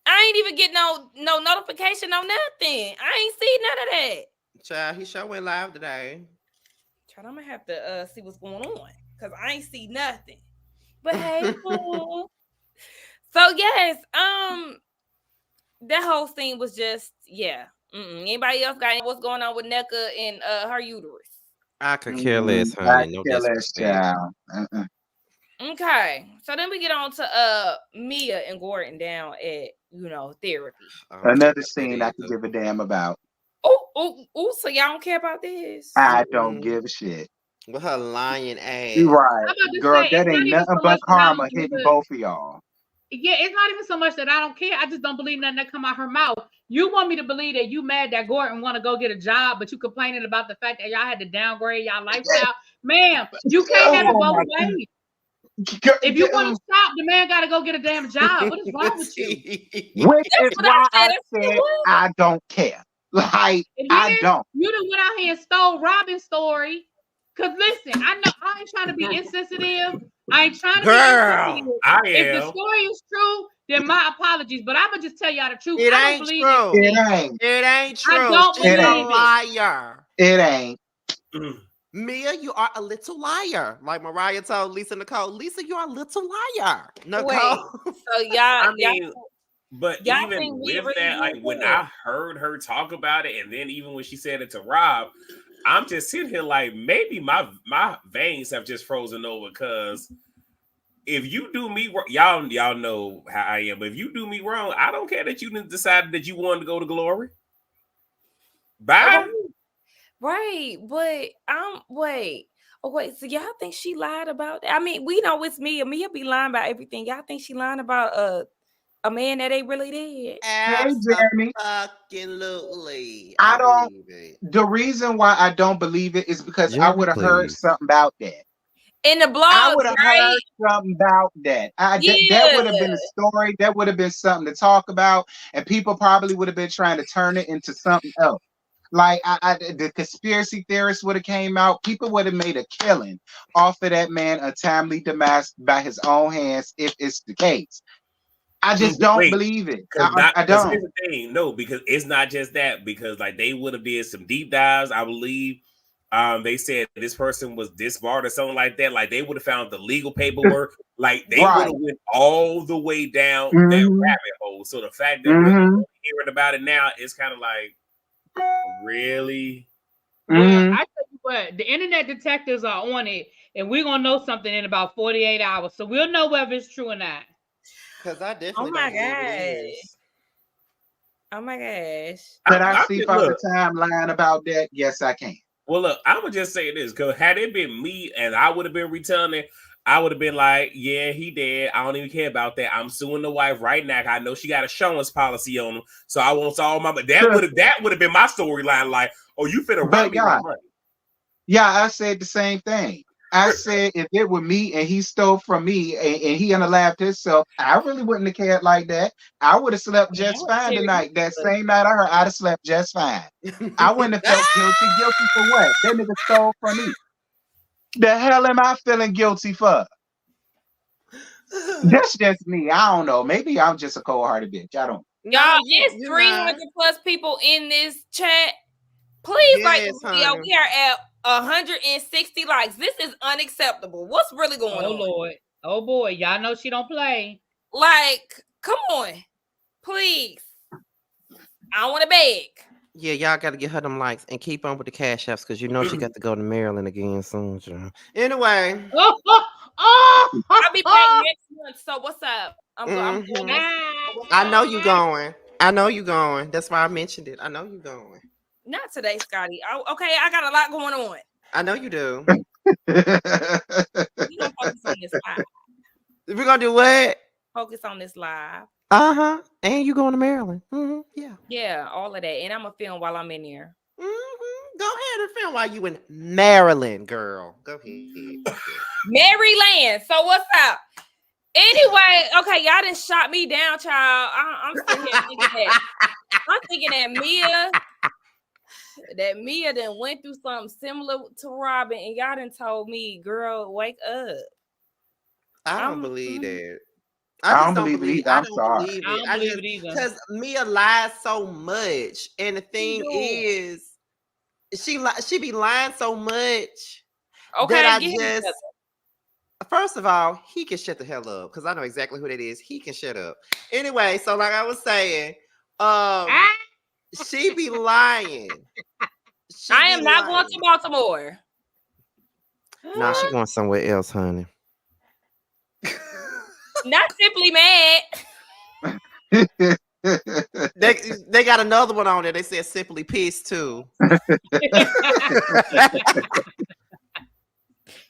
I ain't even get no notification on nothing. I ain't see none of that. Child, he sure went live today. Child, I'm gonna have to see what's going on because I ain't see nothing. But hey, cool. So yes, that whole scene was just Anybody else got what's going on with NECA and her uterus? I could care less, honey. No care less, child. Okay, so then we get on to Mia and Gordon down at therapy. Another scene I could give a damn about. Oh, so y'all don't care about this? I don't give a shit. With her lying ass. You're right, girl. That ain't nothing but karma hitting both of y'all. Yeah, it's not even so much that I don't care. I just don't believe nothing that come out her mouth. You want me to believe that you mad that Gordon want to go get a job, but you complaining about the fact that y'all had to downgrade y'all lifestyle, ma'am. You can't have it both ways. If you want to stop, the man got to go get a damn job. What is wrong with you? Which is why I said I don't care. Like, I don't. You done went out here and stole Robin's story. Because listen, I know I ain't trying to be insensitive. I ain't trying to be insensitive. If the story is true, then my apologies. But I'm going to just tell y'all the truth. It ain't true. It ain't true. I don't believe She's a liar. It ain't. Mia, you are a little liar. Like Mariah told Lisa Nicole. Lisa, you are a little liar. Nicole. Wait, so y'all, but even with that, like when I heard her talk about it, and then even when she said it to Rob, I'm just sitting here like maybe my veins have just frozen over because if you do me wrong, y'all know how I am, but if you do me wrong, I don't care that you decided that you wanted to go to glory. Bye. Right, but wait. So y'all think she lied about that? I mean, we know it's Mia. Mia be lying about everything. Y'all think she lying about a man that ain't really dead? Jeremy. Absolutely. I don't. The reason why I don't believe it is because I would have heard something about that in the blog. I would have heard something about that. That would have been a story. That would have been something to talk about, and people probably would have been trying to turn it into something else. Like the conspiracy theorists would have came out. People would have made a killing off of that man untimely demise by his own hands if it's the case. I just don't believe it. I don't. Here's the thing. No, because it's not just that. Because like they would have did some deep dives, I believe. They said this person was disbarred or something like that. Like they would have found the legal paperwork. Like they would have went all the way down that rabbit hole. So the fact that we're hearing about it now is kind of like, really? Well, I tell you what, the internet detectives are on it, and we're gonna know something in about 48 hours. So we'll know whether it's true or not. Because I definitely Oh my gosh. Can I see the timeline about that? Yes, I can. Well, look, I'm gonna just say this because had it been me and I would have been retelling it, I would have been like, "Yeah, he dead. I don't even care about that. I'm suing the wife right now. I know she got a insurance policy on him, so I want all my." But that would have been my storyline. Like, oh, you finna run me my money. Yeah, I said the same thing. I said if it were me and he stole from me and he unalived himself, I really wouldn't have cared like that. I would have slept just fine tonight. That same night I heard I'd have slept just fine. I wouldn't have felt guilty. Guilty for what? That nigga stole from me. The hell am I feeling guilty for? That's just me. I don't know. Maybe I'm just a cold-hearted bitch. I don't. Y'all, it's 300 plus people in this chat. Please like this video. We are at 160 likes. This is unacceptable. What's really going on? Oh Lord. Oh boy. Y'all know she don't play. Like, come on. Please. I want to beg. Yeah, y'all got to get her them likes and keep on with the cash apps because you know she got to go to Maryland again soon, John. Anyway. I'll be back next month. So what's up? I'm going. I know you going. I know you going. That's why I mentioned it. I know you going. Not today, Scotty. Okay, I got a lot going on. I know you do. We're gonna focus on this live. We're gonna do what? Focus on this live. And you going to Maryland? Yeah. Yeah, all of that. And I'm gonna film while I'm in there. Go ahead and film while you in Maryland, girl. Go ahead. Maryland. So what's up? Anyway, okay, y'all done shot me down, child. I'm sitting here thinking that. I'm thinking that Mia done went through something similar to Robin, and y'all done told me, girl, wake up. I don't believe that. I don't believe it either. I'm sorry. I don't believe it either. Because Mia lies so much. And the thing is, she be lying so much. Okay, that first of all, he can shut the hell up. Because I know exactly who that is. He can shut up. Anyway, so like I was saying, she be lying. I am not going to Baltimore. Nah, she going somewhere else, honey. Not simply mad. They got another one on there. They said simply pissed too.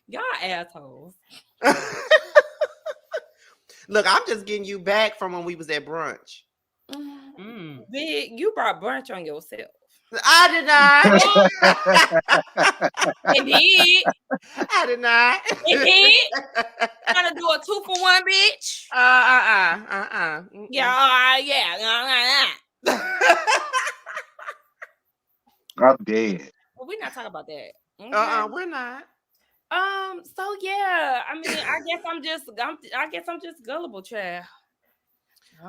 Y'all assholes. Look, I'm just getting you back from when we was at brunch. Big, you brought brunch on yourself. I did not. It did. I did not. It did. Trying to do a 2-for-1, bitch. Yeah. I'm dead. Well, we're not talking about that. Okay? We're not. So yeah, I mean, I guess I'm just gullible, child.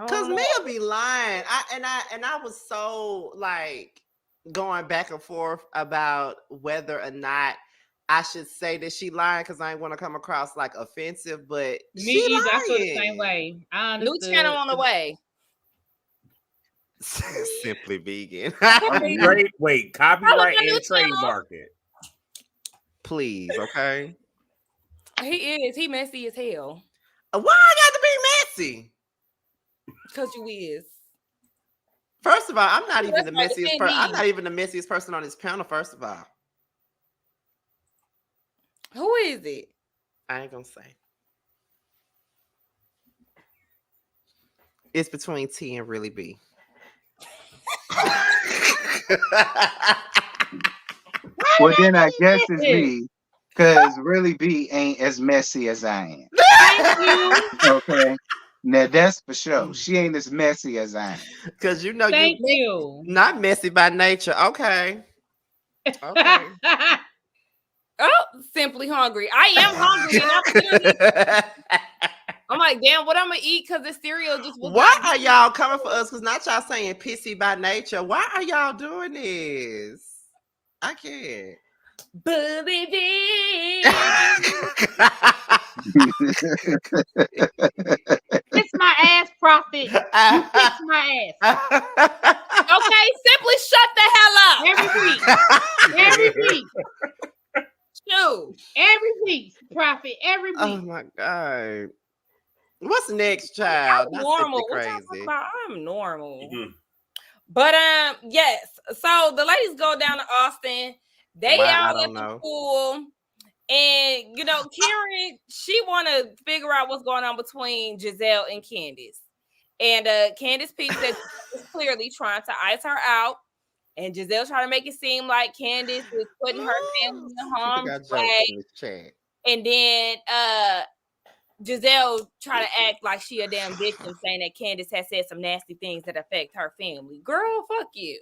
Cause Mia be lying. I was so like going back and forth about whether or not I should say that she lying because I ain't want to come across like offensive, but me either. I feel the same way. New channel on the way. Simply vegan. Wait, copyright and trademark it. Please, okay. He messy as hell. Why I got to be messy? Because you is. First of all, I'm not even the messiest person. I'm not even the messiest person on this panel, first of all. Who is it? I ain't gonna say. It's between T and Really B. Well, then I guess it's me, because Really B ain't as messy as I am. Thank you. Okay. Now that's for sure. She ain't as messy as I am. Because you know Thank you. Not messy by nature. Okay. Okay. Oh, simply hungry. I am hungry. And I'm like, damn, what I'm gonna eat? Because the cereal just. Why are y'all coming for us? Because not y'all saying pissy by nature. Why are y'all doing this? I can't. Kiss my ass, Prophet. Kiss my ass. Okay, simply shut the hell up. Every week. Shoot. Every week, Prophet. Every week. Oh my God. What's next, child? I'm normal. Crazy. I'm normal. Mm-hmm. But yes. So the ladies go down to Austin. They out at the pool. And you know, Karen, she wanna figure out what's going on between Giselle and Candace. And Candace P said is clearly trying to ice her out. And Giselle trying to make it seem like Candace is putting her family in harm's way. And then Giselle trying to act like she a damn victim, saying that Candace has said some nasty things that affect her family. Girl, fuck you.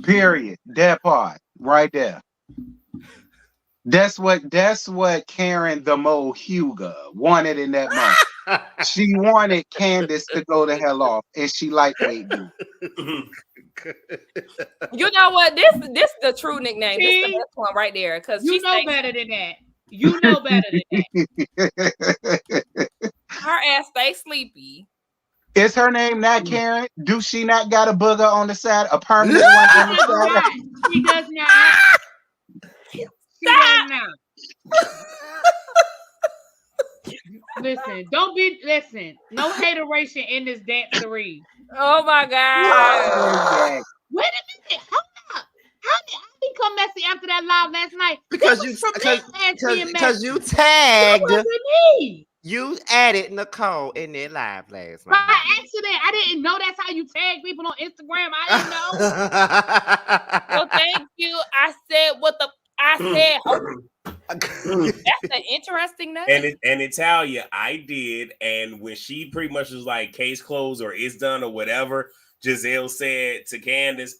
Period. That part right there. That's what Karen the Mo Hugo wanted in that moment. She wanted Candace to go the hell off, and she lightweight do. You know what? This the true nickname. This is the best one right there. Because you know better than that. You know better than that. Her ass stay sleepy. Is her name not Karen? Do she not got a booger on the side? A permanent one on the side? She does not. She does not. Listen. No hateration in this dancery. Oh my God. Wait a minute. Hold up. How did I become messy after that live last night? Because you tagged. You added Nicole in their live last night. By accident. I didn't know that's how you tag people on Instagram. I didn't know. Well, thank you. I said that's an interesting name. And Italia, I did, and when she pretty much was like case closed or it's done or whatever, Giselle said to Candace,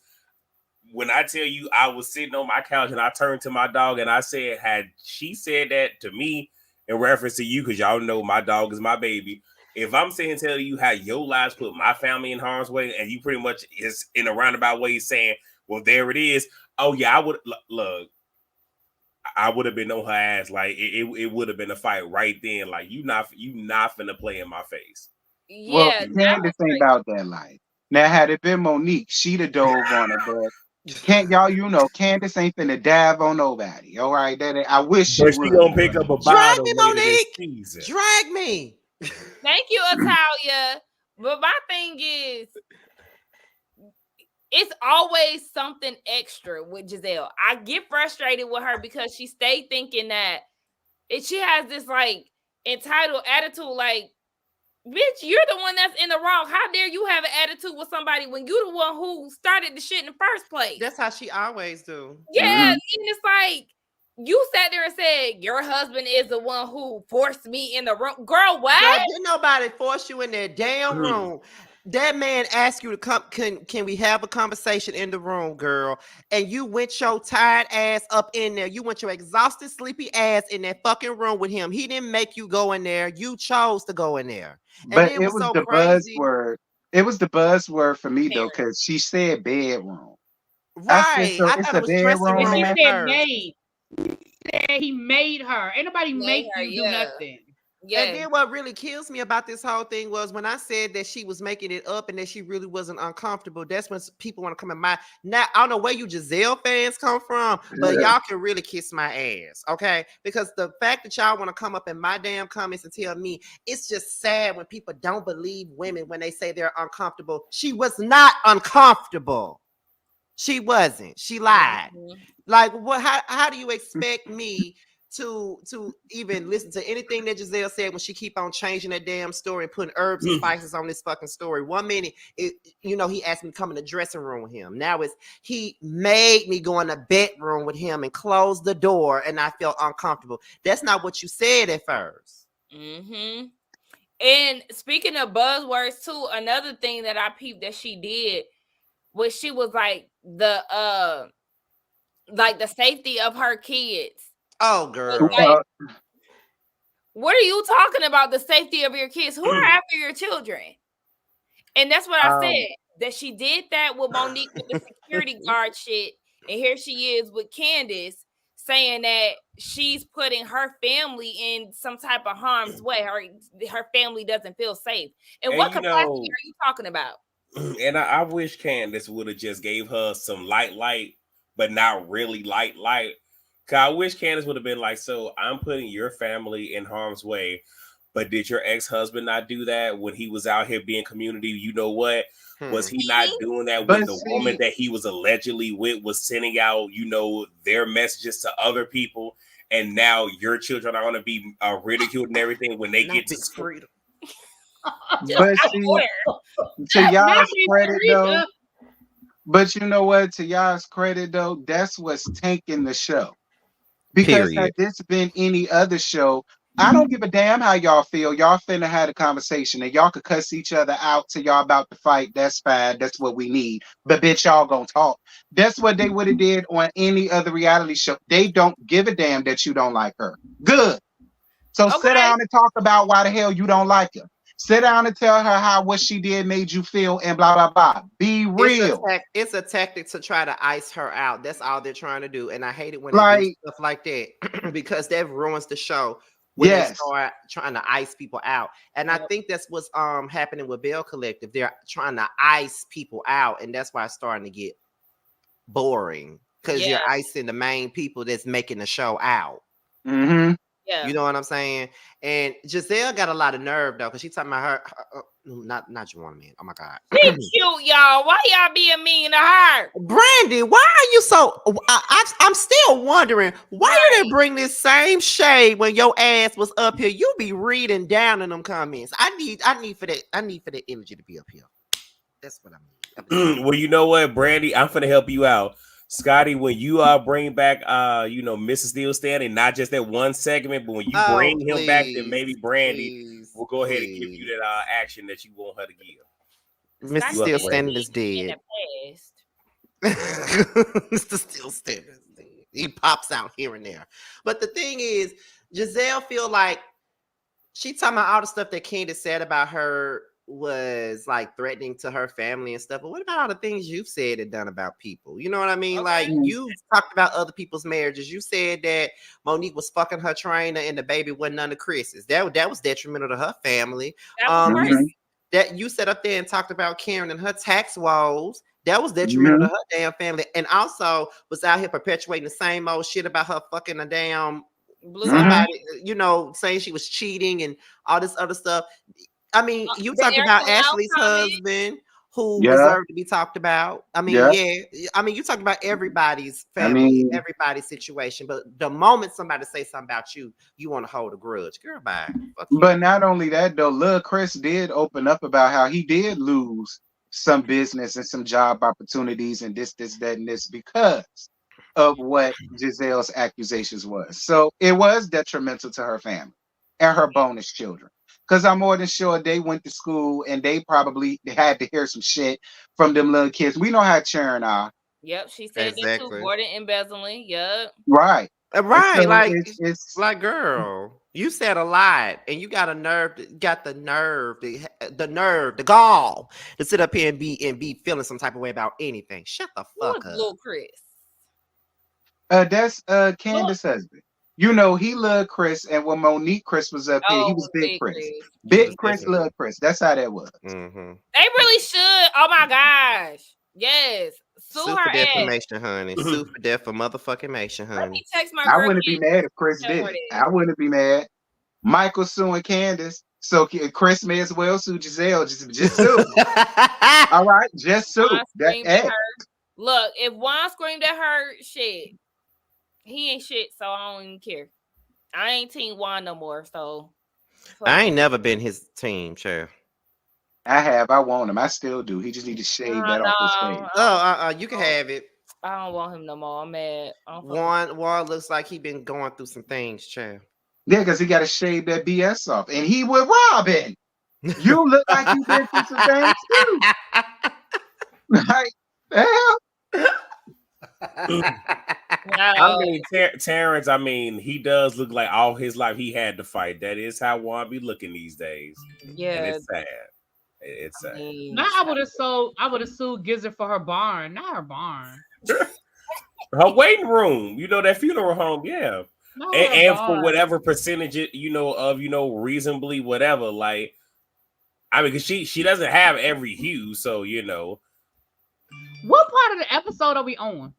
when I tell you I was sitting on my couch and I turned to my dog and I said, had she said that to me in reference to you, because y'all know my dog is my baby, if I'm saying tell you how your lives put my family in harm's way, and you pretty much is in a roundabout way saying, well, there it is. Oh yeah, I would look. I would have been on her ass. Like it would have been a fight right then. Like you not finna play in my face. Yeah, well, Candace ain't about that life. Now, had it been Monique, she'd have dove on it, but Candace ain't finna dive on nobody. All right, I wish she would. She gonna pick up a bottle. Drag me, Monique. Drag me. Thank you, Italia. But my thing is, it's always something extra with Giselle. I get frustrated with her because she stayed thinking that she has this like entitled attitude, like, bitch, you're the one that's in the wrong. How dare you have an attitude with somebody when you're the one who started the shit in the first place? That's how she always do. Yeah, and it's like you sat there and said your husband is the one who forced me in the room. Girl, what? Girl, didn't nobody force you in that damn room. That man asked you to come. Can we have a conversation in the room, girl? And you went your tired ass up in there. You went your exhausted, sleepy ass in that fucking room with him. He didn't make you go in there. You chose to go in there. But it was the buzzword. It was the buzzword for me though, because she said bedroom. Right. I thought it was dressing room. She said made. He said he made her. Ain't nobody make you do nothing. Yeah. And then what really kills me about this whole thing was when I said that she was making it up and that she really wasn't uncomfortable. That's when people want to come in my. Now, I don't know where you Giselle fans come from, but y'all can really kiss my ass, okay? Because the fact that y'all want to come up in my damn comments and tell me it's just sad when people don't believe women when they say they're uncomfortable. She was not uncomfortable. She wasn't. She lied. Like, what? How do you expect me to even listen to anything that Giselle said when she keep on changing that damn story and putting herbs and spices on this fucking story? 1 minute, he asked me to come in the dressing room with him. Now he made me go in the bedroom with him and close the door, and I felt uncomfortable. That's not what you said at first. Mm-hmm. And speaking of buzzwords too, another thing that I peeped that she did was she was like the safety of her kids. Oh, girl. Like, what are you talking about? The safety of your kids? Who are after your children? And that's what I said. That she did that with Monique with the security guard shit. And here she is with Candace saying that she's putting her family in some type of harm's way. Her family doesn't feel safe. And what capacity are you talking about? And I wish Candace would have just gave her some light, but not really light. Cause I wish Candace would have been like, so I'm putting your family in harm's way, but did your ex-husband not do that when he was out here being community? You know what? Was he not doing that when the woman that he was allegedly with was sending out, their messages to other people? And now your children are going to be ridiculed and everything when they get to school. But to y'all's credit though, but you know what? To y'all's credit though, that's what's tanking the show. Because had this been any other show, I don't give a damn how y'all feel. Y'all finna have a conversation and y'all could cuss each other out till y'all about to fight. That's fine. That's what we need. But bitch, y'all gonna talk. That's what they would have did on any other reality show. They don't give a damn that you don't like her. Good. So sit down and talk about why the hell you don't like her. Sit down and tell her how what she did made you feel and blah, blah, blah. Be real. It's a tactic to try to ice her out. That's all they're trying to do. And I hate it when they do stuff like that because that ruins the show when they start trying to ice people out. And I think that's what's happening with Bell Collective. They're trying to ice people out. And that's why it's starting to get boring because you're icing the main people that's making the show out. Mm-hmm. Yeah. You know what I'm saying? And Giselle got a lot of nerve though, because she's talking about her not Juwan, man. Oh my God. She's cute, y'all. Why y'all being mean to her? Brandy, why are you so I'm still wondering why you didn't bring this same shade when your ass was up here? You be reading down in them comments. I need for that energy to be up here. That's what I mean. Well, you know what, Brandy, I'm finna help you out. Scotty, when you bring back Mrs. Still Standing, not just that one segment, but when you bring him back, then maybe Brandy will go ahead and give you that action that you want her to give. Mr. Still Standing is dead. Mr. Still Standing is dead. He pops out here and there. But the thing is, Giselle feel like she talking about all the stuff that Candace said about her was like threatening to her family and stuff. But what about all the things you've said and done about people? You know what I mean? Like you talked about other people's marriages. You said that Monique was fucking her trainer and the baby wasn't none of Chris's. That was detrimental to her family. That you sat up there and talked about Karen and her tax woes. That was detrimental to her damn family. And also was out here perpetuating the same old shit about her fucking a damn somebody, saying she was cheating and all this other stuff. I mean, you talk about Ashley's husband who deserved to be talked about. I mean, I mean, you talk about everybody's family, everybody's situation. But the moment somebody says something about you, you want to hold a grudge. Girl, bye. But not only that, though, Lil Chris did open up about how he did lose some business and some job opportunities and this, that, and this because of what Gizelle's accusations was. So it was detrimental to her family and her bonus children. Because I'm more than sure they went to school and they probably had to hear some shit from them little kids. We know how Sharon are. Yep, she said that too. Gordon embezzling. Yep. Right. Right. So like it's like, girl, you said a lot and you got the gall to sit up here and be feeling some type of way about anything. Shut the fuck up. Little Chris. That's Candace's husband. You know, he loved Chris, and when Monique Chris was up here, he was Big Chris. Big Chris loved Chris. That's how that was. Mm-hmm. They really should. Oh my gosh. Yes. Sue her for defamation, honey. Sue for death for motherfucking nation, honey. Let me text my I wouldn't be mad if Chris did it. I wouldn't be mad. Michael suing Candace. So Chris may as well sue Gizelle. Just sue. All right, just sue. Look, if Juan screamed at her, shit. He ain't shit, so I don't even care. I ain't team Juan no more, so. I ain't never been his team, chair. I have. I want him. I still do. He just need to shave that off his face. You can have it. I don't want him no more. I'm mad. Juan looks like he been going through some things, chair. Yeah, because he got to shave that BS off. And he with Robin. You look like you been through some things too. Like, hell. I mean, Terrence, I mean, he does look like all his life he had to fight. That is how Juan be looking these days. Yeah. And it's sad. It's sad. Now I would have sued Gizzard for her barn, not her barn. Her waiting room, that funeral home, yeah. And for whatever percentage, reasonably whatever. Like, I mean, because she doesn't have every hue, so What part of the episode are we on?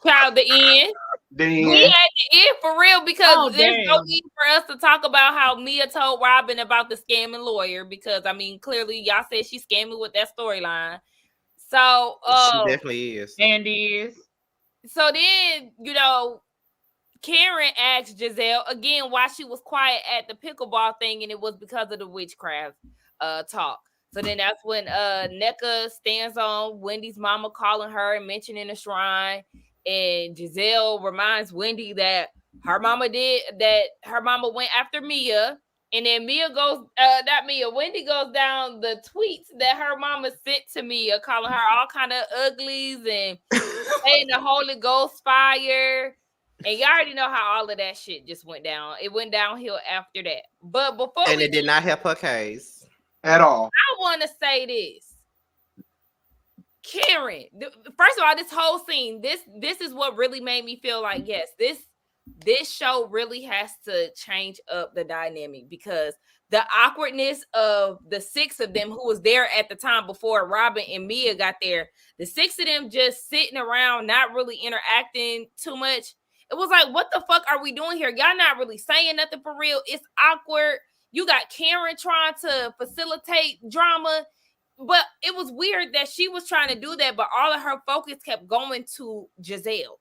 Child, the end. We had the end for real because there's no need for us to talk about how Mia told Robin about the scamming lawyer because I mean clearly y'all said she's scamming with that storyline. So she definitely is. And is. So then, Karen asked Gizelle again why she was quiet at the pickleball thing, and it was because of the witchcraft talk. So then that's when NECA stands on Wendy's mama calling her and mentioning the shrine. And Gizelle reminds Wendy that her mama went after Mia. And then Wendy goes down the tweets that her mama sent to Mia, calling her all kind of uglies and saying the Holy Ghost fire. And y'all already know how all of that shit just went down. It went downhill after that. But before it did not help her case. At all. I want to say this. Karen, first of all, this whole scene, this is what really made me feel like, yes, this show really has to change up the dynamic because the awkwardness of the six of them who was there at the time before Robin and Mia got there, the six of them just sitting around, not really interacting too much. It was like, what the fuck are we doing here? Y'all not really saying nothing for real. It's awkward. You got Karen trying to facilitate drama. But it was weird that she was trying to do that, but all of her focus kept going to Gizelle.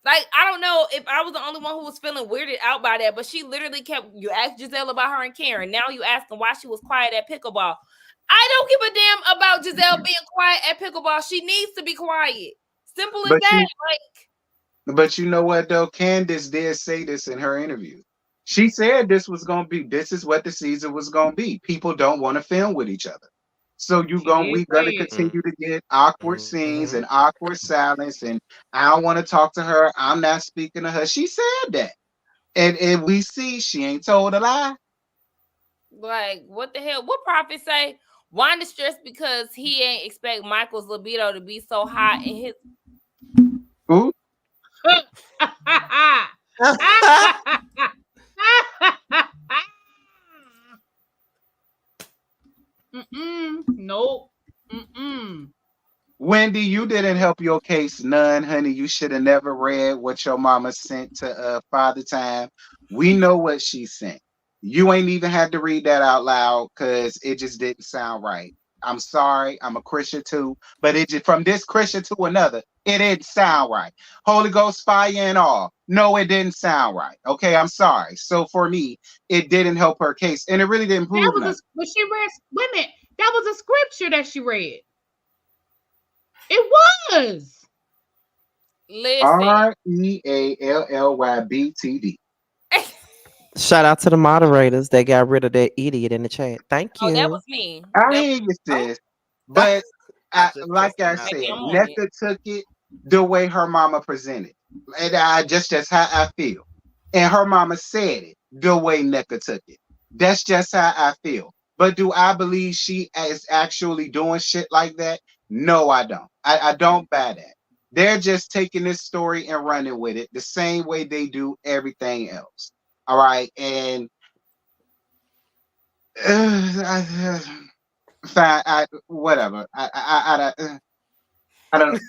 Like, I don't know if I was the only one who was feeling weirded out by that, but she literally you asked Gizelle about her and Karen. Now you asking why she was quiet at pickleball. I don't give a damn about Gizelle being quiet at pickleball. She needs to be quiet. Simple as that. But you know what, though? Candace did say this in her interview. She said this is what the season was going to be. People don't want to film with each other. So we're gonna continue to get awkward scenes and awkward silence, and I don't want to talk to her. I'm not speaking to her. She said that, and we see she ain't told a lie. Like, what the hell? What Prophet say? Wanda stressed because he ain't expect Michael's libido to be so high in his. Who? Nope. Wendy, you didn't help your case none, honey. You should have never read what your mama sent to Father Time. We know what she sent. You ain't even had to read that out loud because it just didn't sound right. I'm sorry. I'm a Christian too, but it just from this Christian to another, it didn't sound right. Holy Ghost fire and all. No, it didn't sound right. Okay, I'm sorry. So for me, it didn't help her case, and it really didn't prove nothing. But she read. Wait a minute. That was a scripture that she read. It was. Listen. REALLYBTD. Shout out to the moderators. They got rid of that idiot in the chat. Thank you. Oh, that was me. I hear you, sis. But like I said, Neka took it the way her mama presented. And just how I feel. And her mama said it the way Neka took it. That's just how I feel. But do I believe she is actually doing shit like that? No, I don't. I don't buy that. They're just taking this story and running with it the same way they do everything else. All right. And fine, whatever. I don't.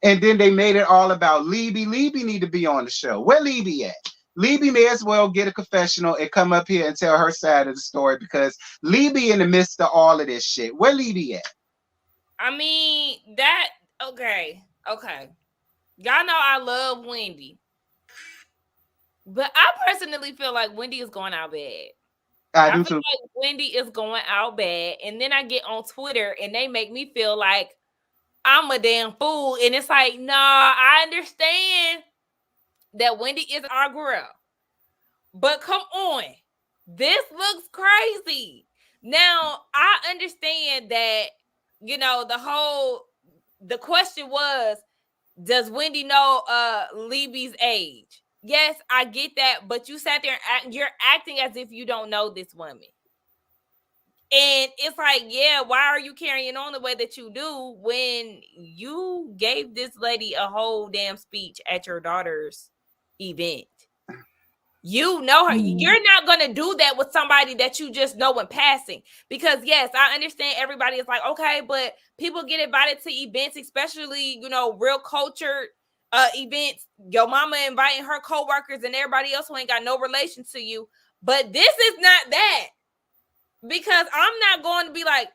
And then they made it all about Libby. Libby need to be on the show. Where Libby at? Libby may as well get a confessional and come up here and tell her side of the story because Libby in the midst of all of this shit. Where Libby at? I mean, okay. Y'all know I love Wendy. But I personally feel like Wendy is going out bad. I feel like Wendy is going out bad. And then I get on Twitter and they make me feel like I'm a damn fool. And it's like, nah, I understand that Wendy is our girl. But come on. This looks crazy. Now, I understand that, the question was, does Wendy know Libby's age? Yes, I get that, but you sat there and you're acting as if you don't know this woman. And it's like, yeah, why are you carrying on the way that you do when you gave this lady a whole damn speech at your daughter's event? You know her. You're not going to do that with somebody that you just know in passing. Because, yes, I understand everybody is like, okay, but people get invited to events, especially, real cultured events. Your mama inviting her co-workers and everybody else who ain't got no relation to you. But this is not that. Because I'm not going to be like,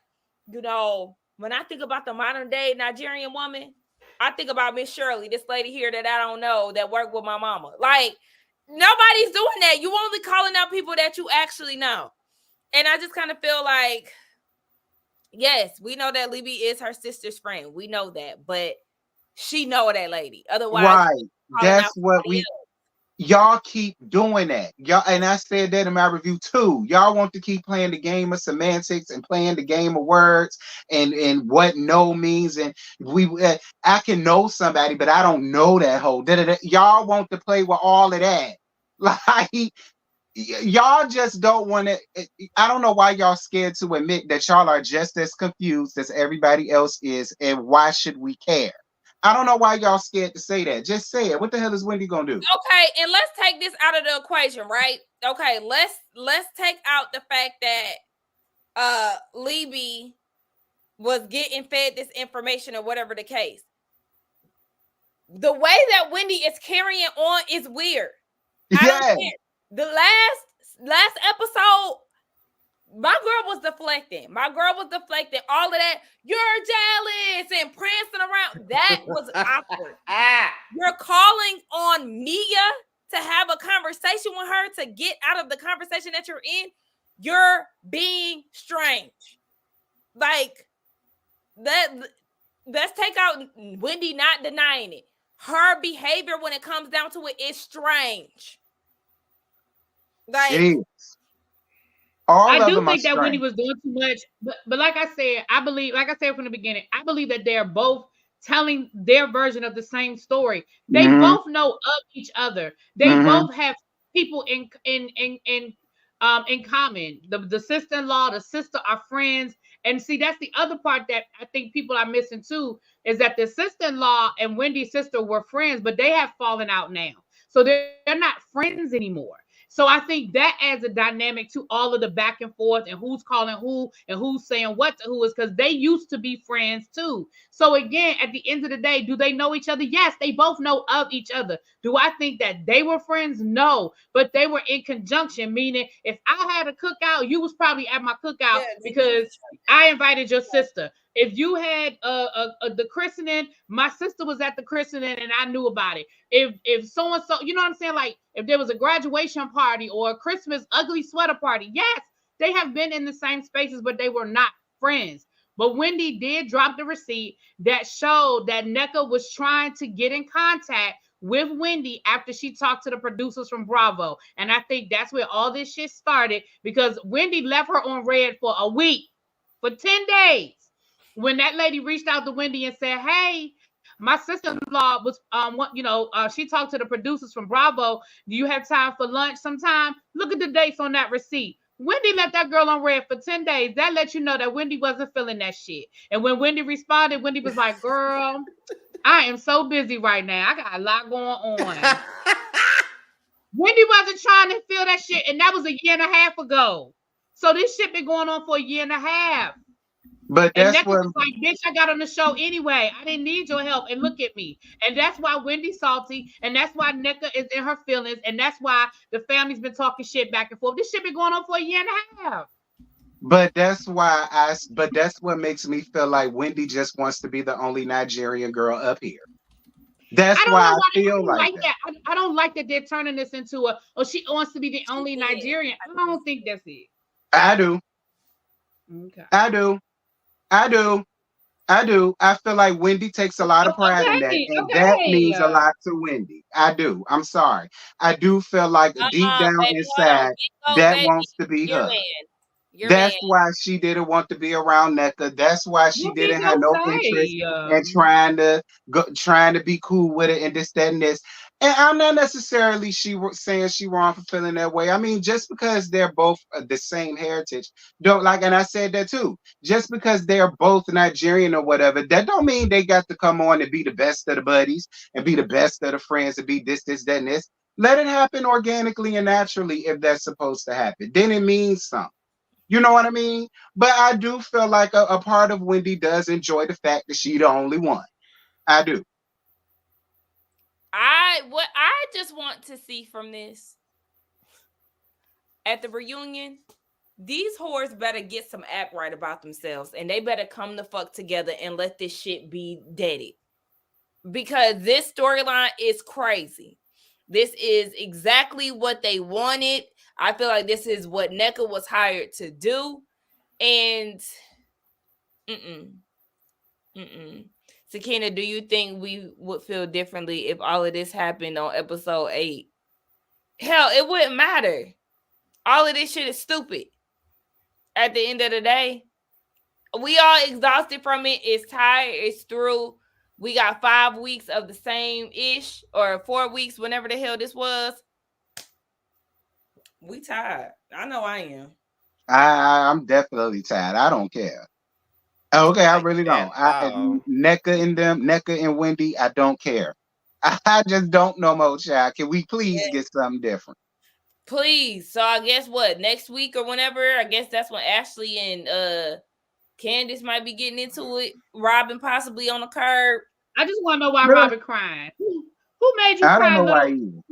when I think about the modern day Nigerian woman, I think about Miss Shirley, this lady here that I don't know that worked with my mama. Like, nobody's doing that. You only calling out people that you actually know. And I just kind of feel like, yes, we know that Libby is her sister's friend. We know that. But she know that lady. Otherwise, right. That's what y'all keep doing that. Y'all, and I said that in my review too. Y'all want to keep playing the game of semantics and playing the game of words and what no means. And I can know somebody, but I don't know that whole. Y'all want to play with all of that. Like, y'all just don't want to. I don't know why y'all scared to admit that y'all are just as confused as everybody else is, and why should we care? I don't know why y'all scared to say that. Just say it. What the hell is Wendy gonna do? Okay, and let's take this out of the equation, right? Okay, let's take out the fact that Libby was getting fed this information or whatever the case. The way that Wendy is carrying on is weird. Yeah. The last episode, my girl was deflecting. All of that, you're jealous and prancing around. That was awkward. You're calling on Mia to have a conversation with her to get out of the conversation that you're in. You're being strange. Like, that. Let's take out Wendy not denying it. Her behavior when it comes down to it is strange. Like, I do think that Wendy was doing too much, but like I said from the beginning, I believe that they're both telling their version of the same story. They both know of each other. They both have people in common. The sister-in-law, the sister are friends. And see, that's the other part that I think people are missing too, is that the sister-in-law and Wendy's sister were friends, but they have fallen out now. So they're not friends anymore. So I think that adds a dynamic to all of the back and forth and who's calling who and who's saying what to who is because they used to be friends too. So again, at the end of the day, do they know each other? Yes, they both know of each other. Do I think that they were friends? No, but they were in conjunction, meaning if I had a cookout, you was probably at my cookout because I invited your sister. If you had the christening, my sister was at the christening and I knew about it. If so and so, you know what I'm saying? Like if there was a graduation party or a Christmas ugly sweater party, yes, they have been in the same spaces, but they were not friends. But Wendy did drop the receipt that showed that Nneka was trying to get in contact with Wendy after she talked to the producers from Bravo. And I think that's where all this shit started because Wendy left her on red for a week, for 10 days. When that lady reached out to Wendy and said, hey, my sister-in-law was, she talked to the producers from Bravo. Do you have time for lunch sometime? Look at the dates on that receipt. Wendy left that girl on red for 10 days. That lets you know that Wendy wasn't feeling that shit. And when Wendy responded, Wendy was like, girl, I am so busy right now. I got a lot going on. Wendy wasn't trying to feel that shit. And that was a year and a half ago. So this shit been going on for a year and a half. But that's what like, bitch, I got on the show anyway. I didn't need your help. And look at me. And that's why Wendy's salty. And that's why Nneka is in her feelings. And that's why the family's been talking shit back and forth. This shit been going on for a year and a half. But that's what makes me feel like Wendy just wants to be the only Nigerian girl up here. That's why I feel like that. I don't like that they're turning this into she wants to be the only Nigerian. I don't think that's it. I do. Okay. I do. I feel like Wendy takes a lot of pride in that, and that means a lot to Wendy. I do. I'm sorry. I do feel like deep down inside, that wants to be her. That's why she didn't want to be around Nneka. That's why she didn't have no interest in trying to be cool with it and this, that, and this. And I'm not necessarily saying she wrong for feeling that way. I mean, just because they're both the same heritage, and I said that too. Just because they're both Nigerian or whatever, that don't mean they got to come on and be the best of the buddies and be the best of the friends and be this, that, and this. Let it happen organically and naturally if that's supposed to happen. Then it means something. You know what I mean? But I do feel like a part of Wendy does enjoy the fact that she's the only one. I do. What I just want to see from this at the reunion, these whores better get some act right about themselves and they better come the fuck together and let this shit be deaded. Because this storyline is crazy. This is exactly what they wanted. I feel like this is what Nneka was hired to do. And Sakina, do you think we would feel differently if all of this happened on episode 8? Hell, it wouldn't matter. All of this shit is stupid. At the end of the day, we all exhausted from it. It's tired. It's through. We got 5 weeks of the same ish or 4 weeks, whenever the hell this was. We tired. I know I am. I'm definitely tired. I don't care. Okay, I really don't. Nneka and Wendy, I don't care. I just don't know more, child. Can we please get something different? Please. So I guess what, next week or whenever, I guess that's when Ashley and Candace might be getting into it. Robin possibly on the curb. I just want to know why Robin crying. Who made you cry? I don't know why you.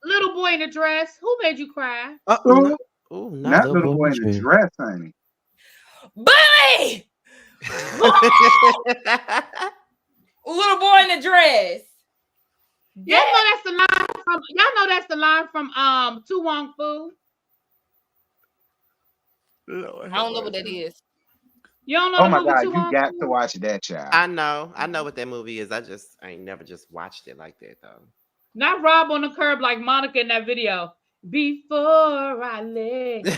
Little boy in the dress. Who made you cry? Not little boy in the dress, honey. Bully! Little boy in the dress. Y'all know that's the line from Tu Wong Fu. I don't know what that is. You don't know oh the my movie God, Tu you Wong got Fu? to watch that, child. I know what that movie is. I ain't never just watched it like that though. Not Rob on the curb like Monica in that video. Before I left.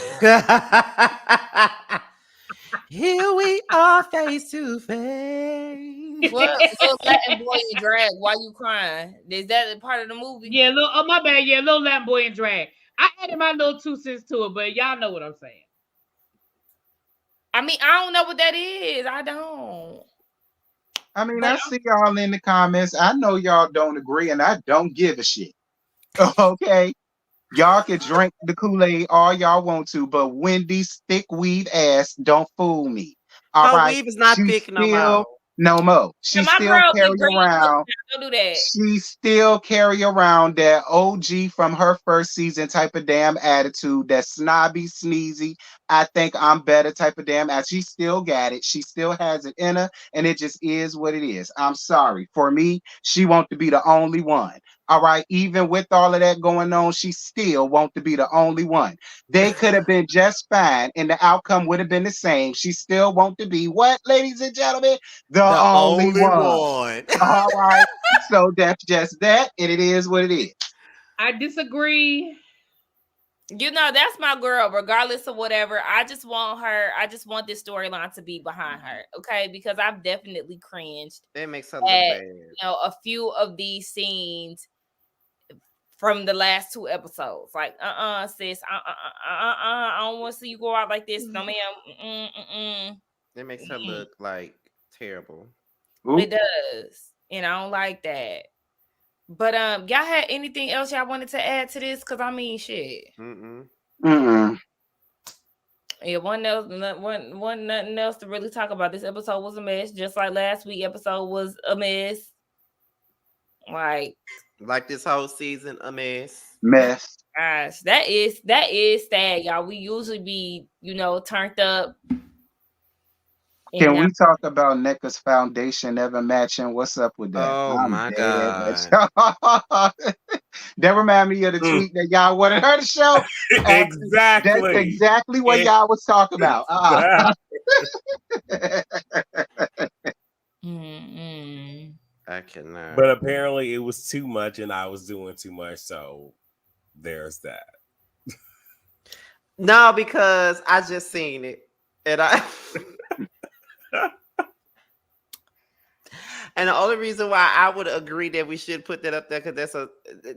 Here we are face to face. What little Latin boy in drag? Why you crying? Is that a part of the movie? Yeah, my bad. Yeah, little Latin boy in drag. I added my little 2 cents to it, but y'all know what I'm saying. I mean, I don't know what that is. I don't. I mean, I see y'all in the comments. I know y'all don't agree, and I don't give a shit. Okay. Y'all can drink the Kool-Aid all y'all want to, but Wendy's thick weave ass don't fool me. All Her right, weave is not she thick no still more. no more. Yeah, She my still girl carry be green. around. Don't do that. She still carry around that OG from her first season type of damn attitude, that snobby, sneezy, I think I'm better type of damn attitude. She still got it. She still has it in her, and it just is what it is. I'm sorry. For me, she wants to be the only one. All right. Even with all of that going on, she still wants to be the only one. They could have been just fine, and the outcome would have been the same. She still wants to be what, ladies and gentlemen? The only one. All right. So that's just that, and it is what it is. I disagree. You know, that's my girl, regardless of whatever. I just want this storyline to be behind her, okay? Because I've definitely cringed That makes her look at, bad. a few of these scenes from the last 2 episodes. Like, sis, I don't want to see you go out like this. No, ma'am. That makes her look like terrible. It does. And I don't like that. But y'all had anything else y'all wanted to add to this? Because I mean, shit. Yeah, one nothing else to really talk about. This episode was a mess, just like last week's episode was a mess. Like this whole season, a mess. Gosh, that is sad, y'all. We usually be, turned up. Can we talk about NECA's foundation ever matching? What's up with that? Oh my God. That remind me of the tweet that y'all wanted her to show. Exactly. That's exactly what y'all was talking about. I cannot. But apparently it was too much and I was doing too much. So there's that. No, because I just seen it. And and the only reason why I would agree that we should put that up there because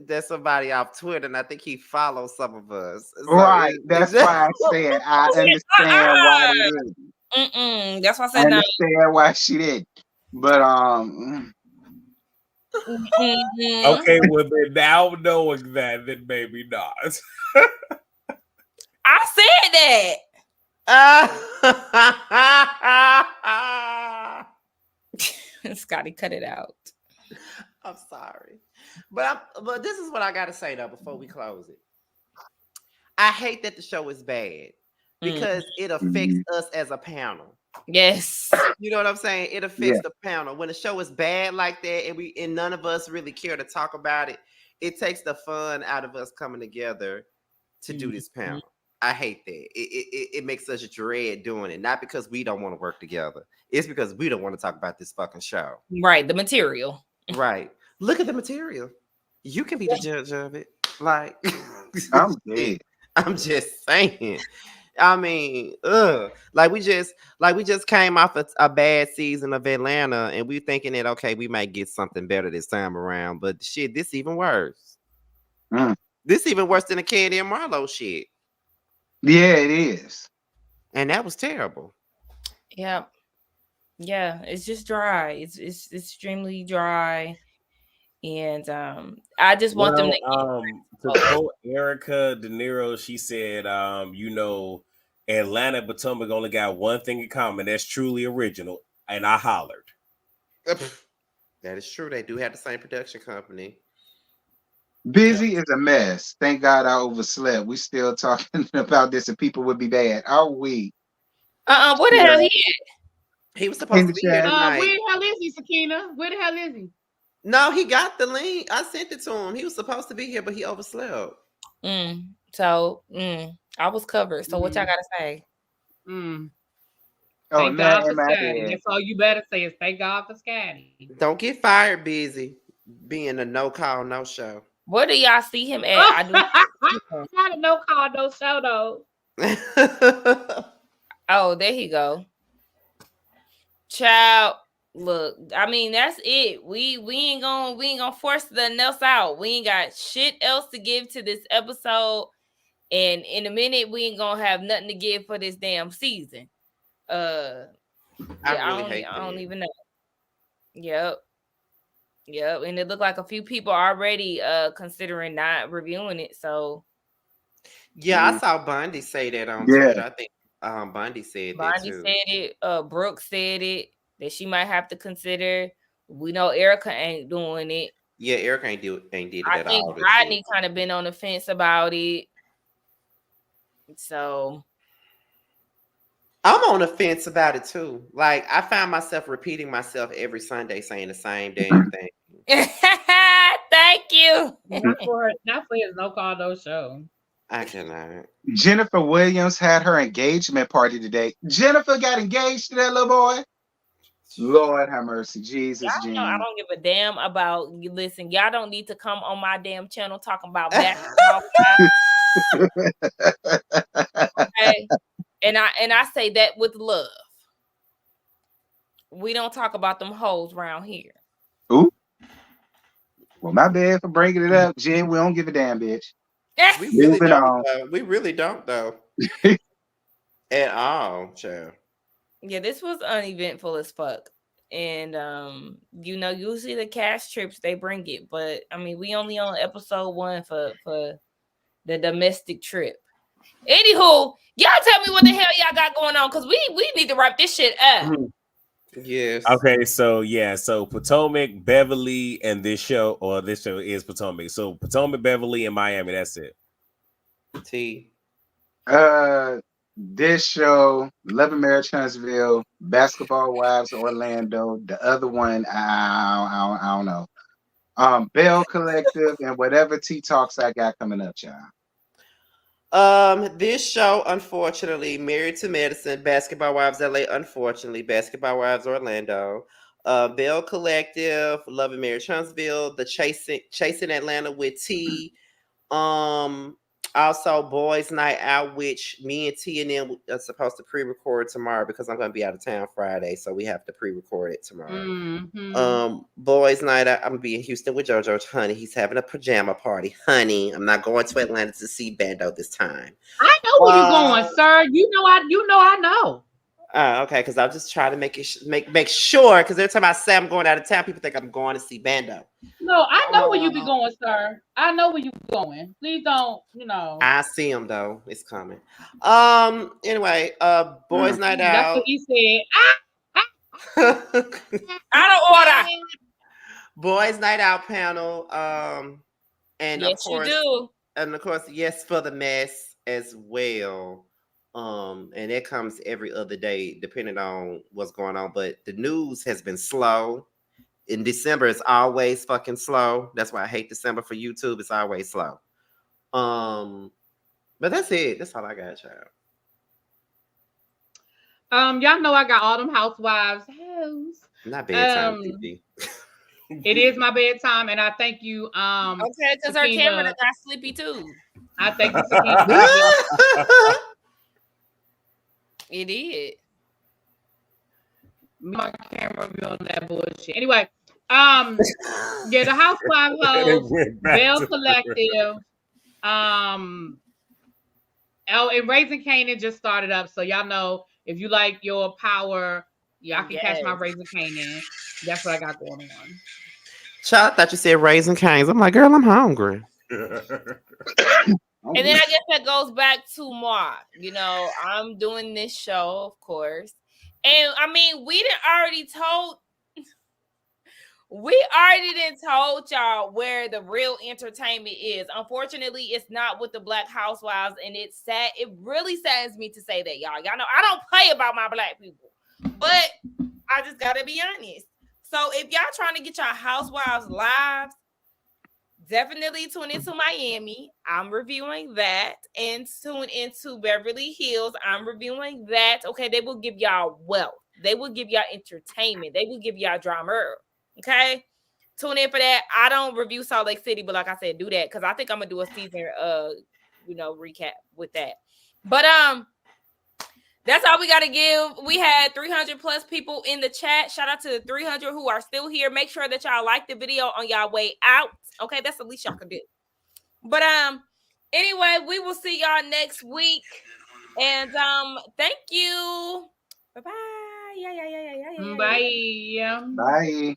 that's somebody off Twitter, and I think he follows some of us. So right. That's why I said I understand why they didn't. That's why I said I understand why she did. But okay, well then now knowing that, then maybe not. I said that. Scotty, cut it out. I'm sorry, but this is what I gotta say though before we close it. I hate that the show is bad because it affects us as a panel. Yes, you know what I'm saying. It affects the panel when the show is bad like that, and none of us really care to talk about it. It takes the fun out of us coming together to do this panel. I hate that. It makes us dread doing it, not because we don't want to work together. It's because we don't want to talk about this fucking show. Right, the material. Right. Look at the material. You can be the judge of it. Like, I'm dead. I'm just saying. I mean, like we just came off a bad season of Atlanta, and we thinking that okay, we might get something better this time around. But shit, this even worse. This even worse than the Candy and Marlo shit. Yeah, it is. And that was terrible. Yeah. Yeah, it's just dry. It's extremely dry. And I just want them to quote Erica De Niro, she said, Atlanta and Potomac only got one thing in common. That's truly original. And I hollered. That is true. They do have the same production company. Busy is a mess. Thank God I overslept. We still talking about this and people would be bad. Are we? What the hell he is? He was supposed to be here tonight. Where the hell is he, Sakina? Where the hell is he? No, he got the link. I sent it to him. He was supposed to be here, but he overslept. So I was covered. So what y'all gotta say? Thank God for Scotty. That's all you better say is thank God for Scotty. Don't get fired, Busy. Being a no call, no show. Where do y'all see him at? I do not a no call, no show though. Oh, there he go. Child, look, I mean that's it. We ain't gonna force nothing else out. We ain't got shit else to give to this episode, and in a minute we ain't gonna have nothing to give for this damn season. I don't even know. Yep, and it looked like a few people already considering not reviewing it. So Yeah, I saw Bundy say that on Twitter. I think Bundy said that too. Said it. Brooke said it that she might have to consider. We know Erica ain't doing it. Yeah, Erica ain't did it at all. I think Rodney kind of been on the fence about it. So I'm on the fence about it too. Like I find myself repeating myself every Sunday saying the same damn thing. Thank you. Not for his No Call No Show. I cannot. Jennifer Williams had her engagement party today. Jennifer got engaged to that little boy. Lord have mercy, Jesus. Y'all know I don't give a damn about you. Listen, y'all don't need to come on my damn channel talking about basketball. Okay? And I say that with love. We don't talk about them hoes around here. Ooh. Well, my bad for breaking it up, Jen. We don't give a damn, bitch. We really don't though. At all, child. Yeah, this was uneventful as fuck. And usually the cash trips they bring it, but I mean we only on episode 1 for the domestic trip. Anywho, y'all tell me what the hell y'all got going on, because we need to wrap this shit up. Yes. Okay, so Potomac, Beverly, and this show is Potomac. So Potomac, Beverly, and Miami. That's it. T. This show, Love and Marriage Huntsville, Basketball Wives Orlando. The other one, I don't know. Bell Collective and whatever T Talks I got coming up, y'all. This show, unfortunately, Married to Medicine, Basketball Wives LA, unfortunately, Basketball Wives Orlando, Bell Collective, Love and Marriage Huntsville, the Chasing Atlanta with T, also Boys Night Out, which me and T and them are supposed to pre-record tomorrow because I'm going to be out of town Friday, so we have to pre-record it tomorrow. Mm-hmm. Boys Night Out, I'm going to be in Houston with JoJo, honey. He's having a pajama party, honey. I'm not going to Atlanta to see Bando this time. I know where you're going, sir. You know I know. Okay, because I'm just trying to make sure, because every time I say I'm going out of town, people think I'm going to see Bando. No, I know where you be going, sir. I know where you going. Please don't, I see him though. It's coming. Anyway, Boys Night Out. That's what he said. Out of order. Boys Night Out panel. And yes, of course, you do. And of course, Yes for the Mess as well. And it comes every other day, depending on what's going on. But the news has been slow. In December, it's always fucking slow. That's why I hate December for YouTube. It's always slow. But that's it. That's all I got, child. Y'all know I got all them housewives house. Not bedtime TV. It is my bedtime, and I thank you. Okay, because our camera got sleepy too. I thank you. It is. My camera be on that bullshit. Anyway, yeah, the Housewives host, Bell Collective, and Raising Kanan just started up, so y'all know if you like your power, y'all can catch my Raising Kanan. That's what I got going on. Child, I thought you said Raising Cane's. I'm like, girl, I'm hungry. And then I guess that goes back to Moi. I'm doing this show, of course. And I mean, we already told y'all where the real entertainment is. Unfortunately, it's not with the Black Housewives, and it's sad. It really saddens me to say that, y'all. Y'all know I don't play about my Black people, but I just gotta be honest. So if y'all trying to get y'all Housewives lives, definitely tune into Miami. I'm reviewing that. And tune into Beverly Hills. I'm reviewing that. Okay, they will give y'all wealth. They will give y'all entertainment. They will give y'all drama. Okay? Tune in for that. I don't review Salt Lake City, but like I said, do that because I think I'm gonna do a season recap with that. But that's all we got to give. We had 300 plus people in the chat. Shout out to the 300 who are still here. Make sure that y'all like the video on y'all way out. Okay, that's the least y'all can do. But anyway, we will see y'all next week. And thank you. Bye-bye. Yeah. Bye. Bye.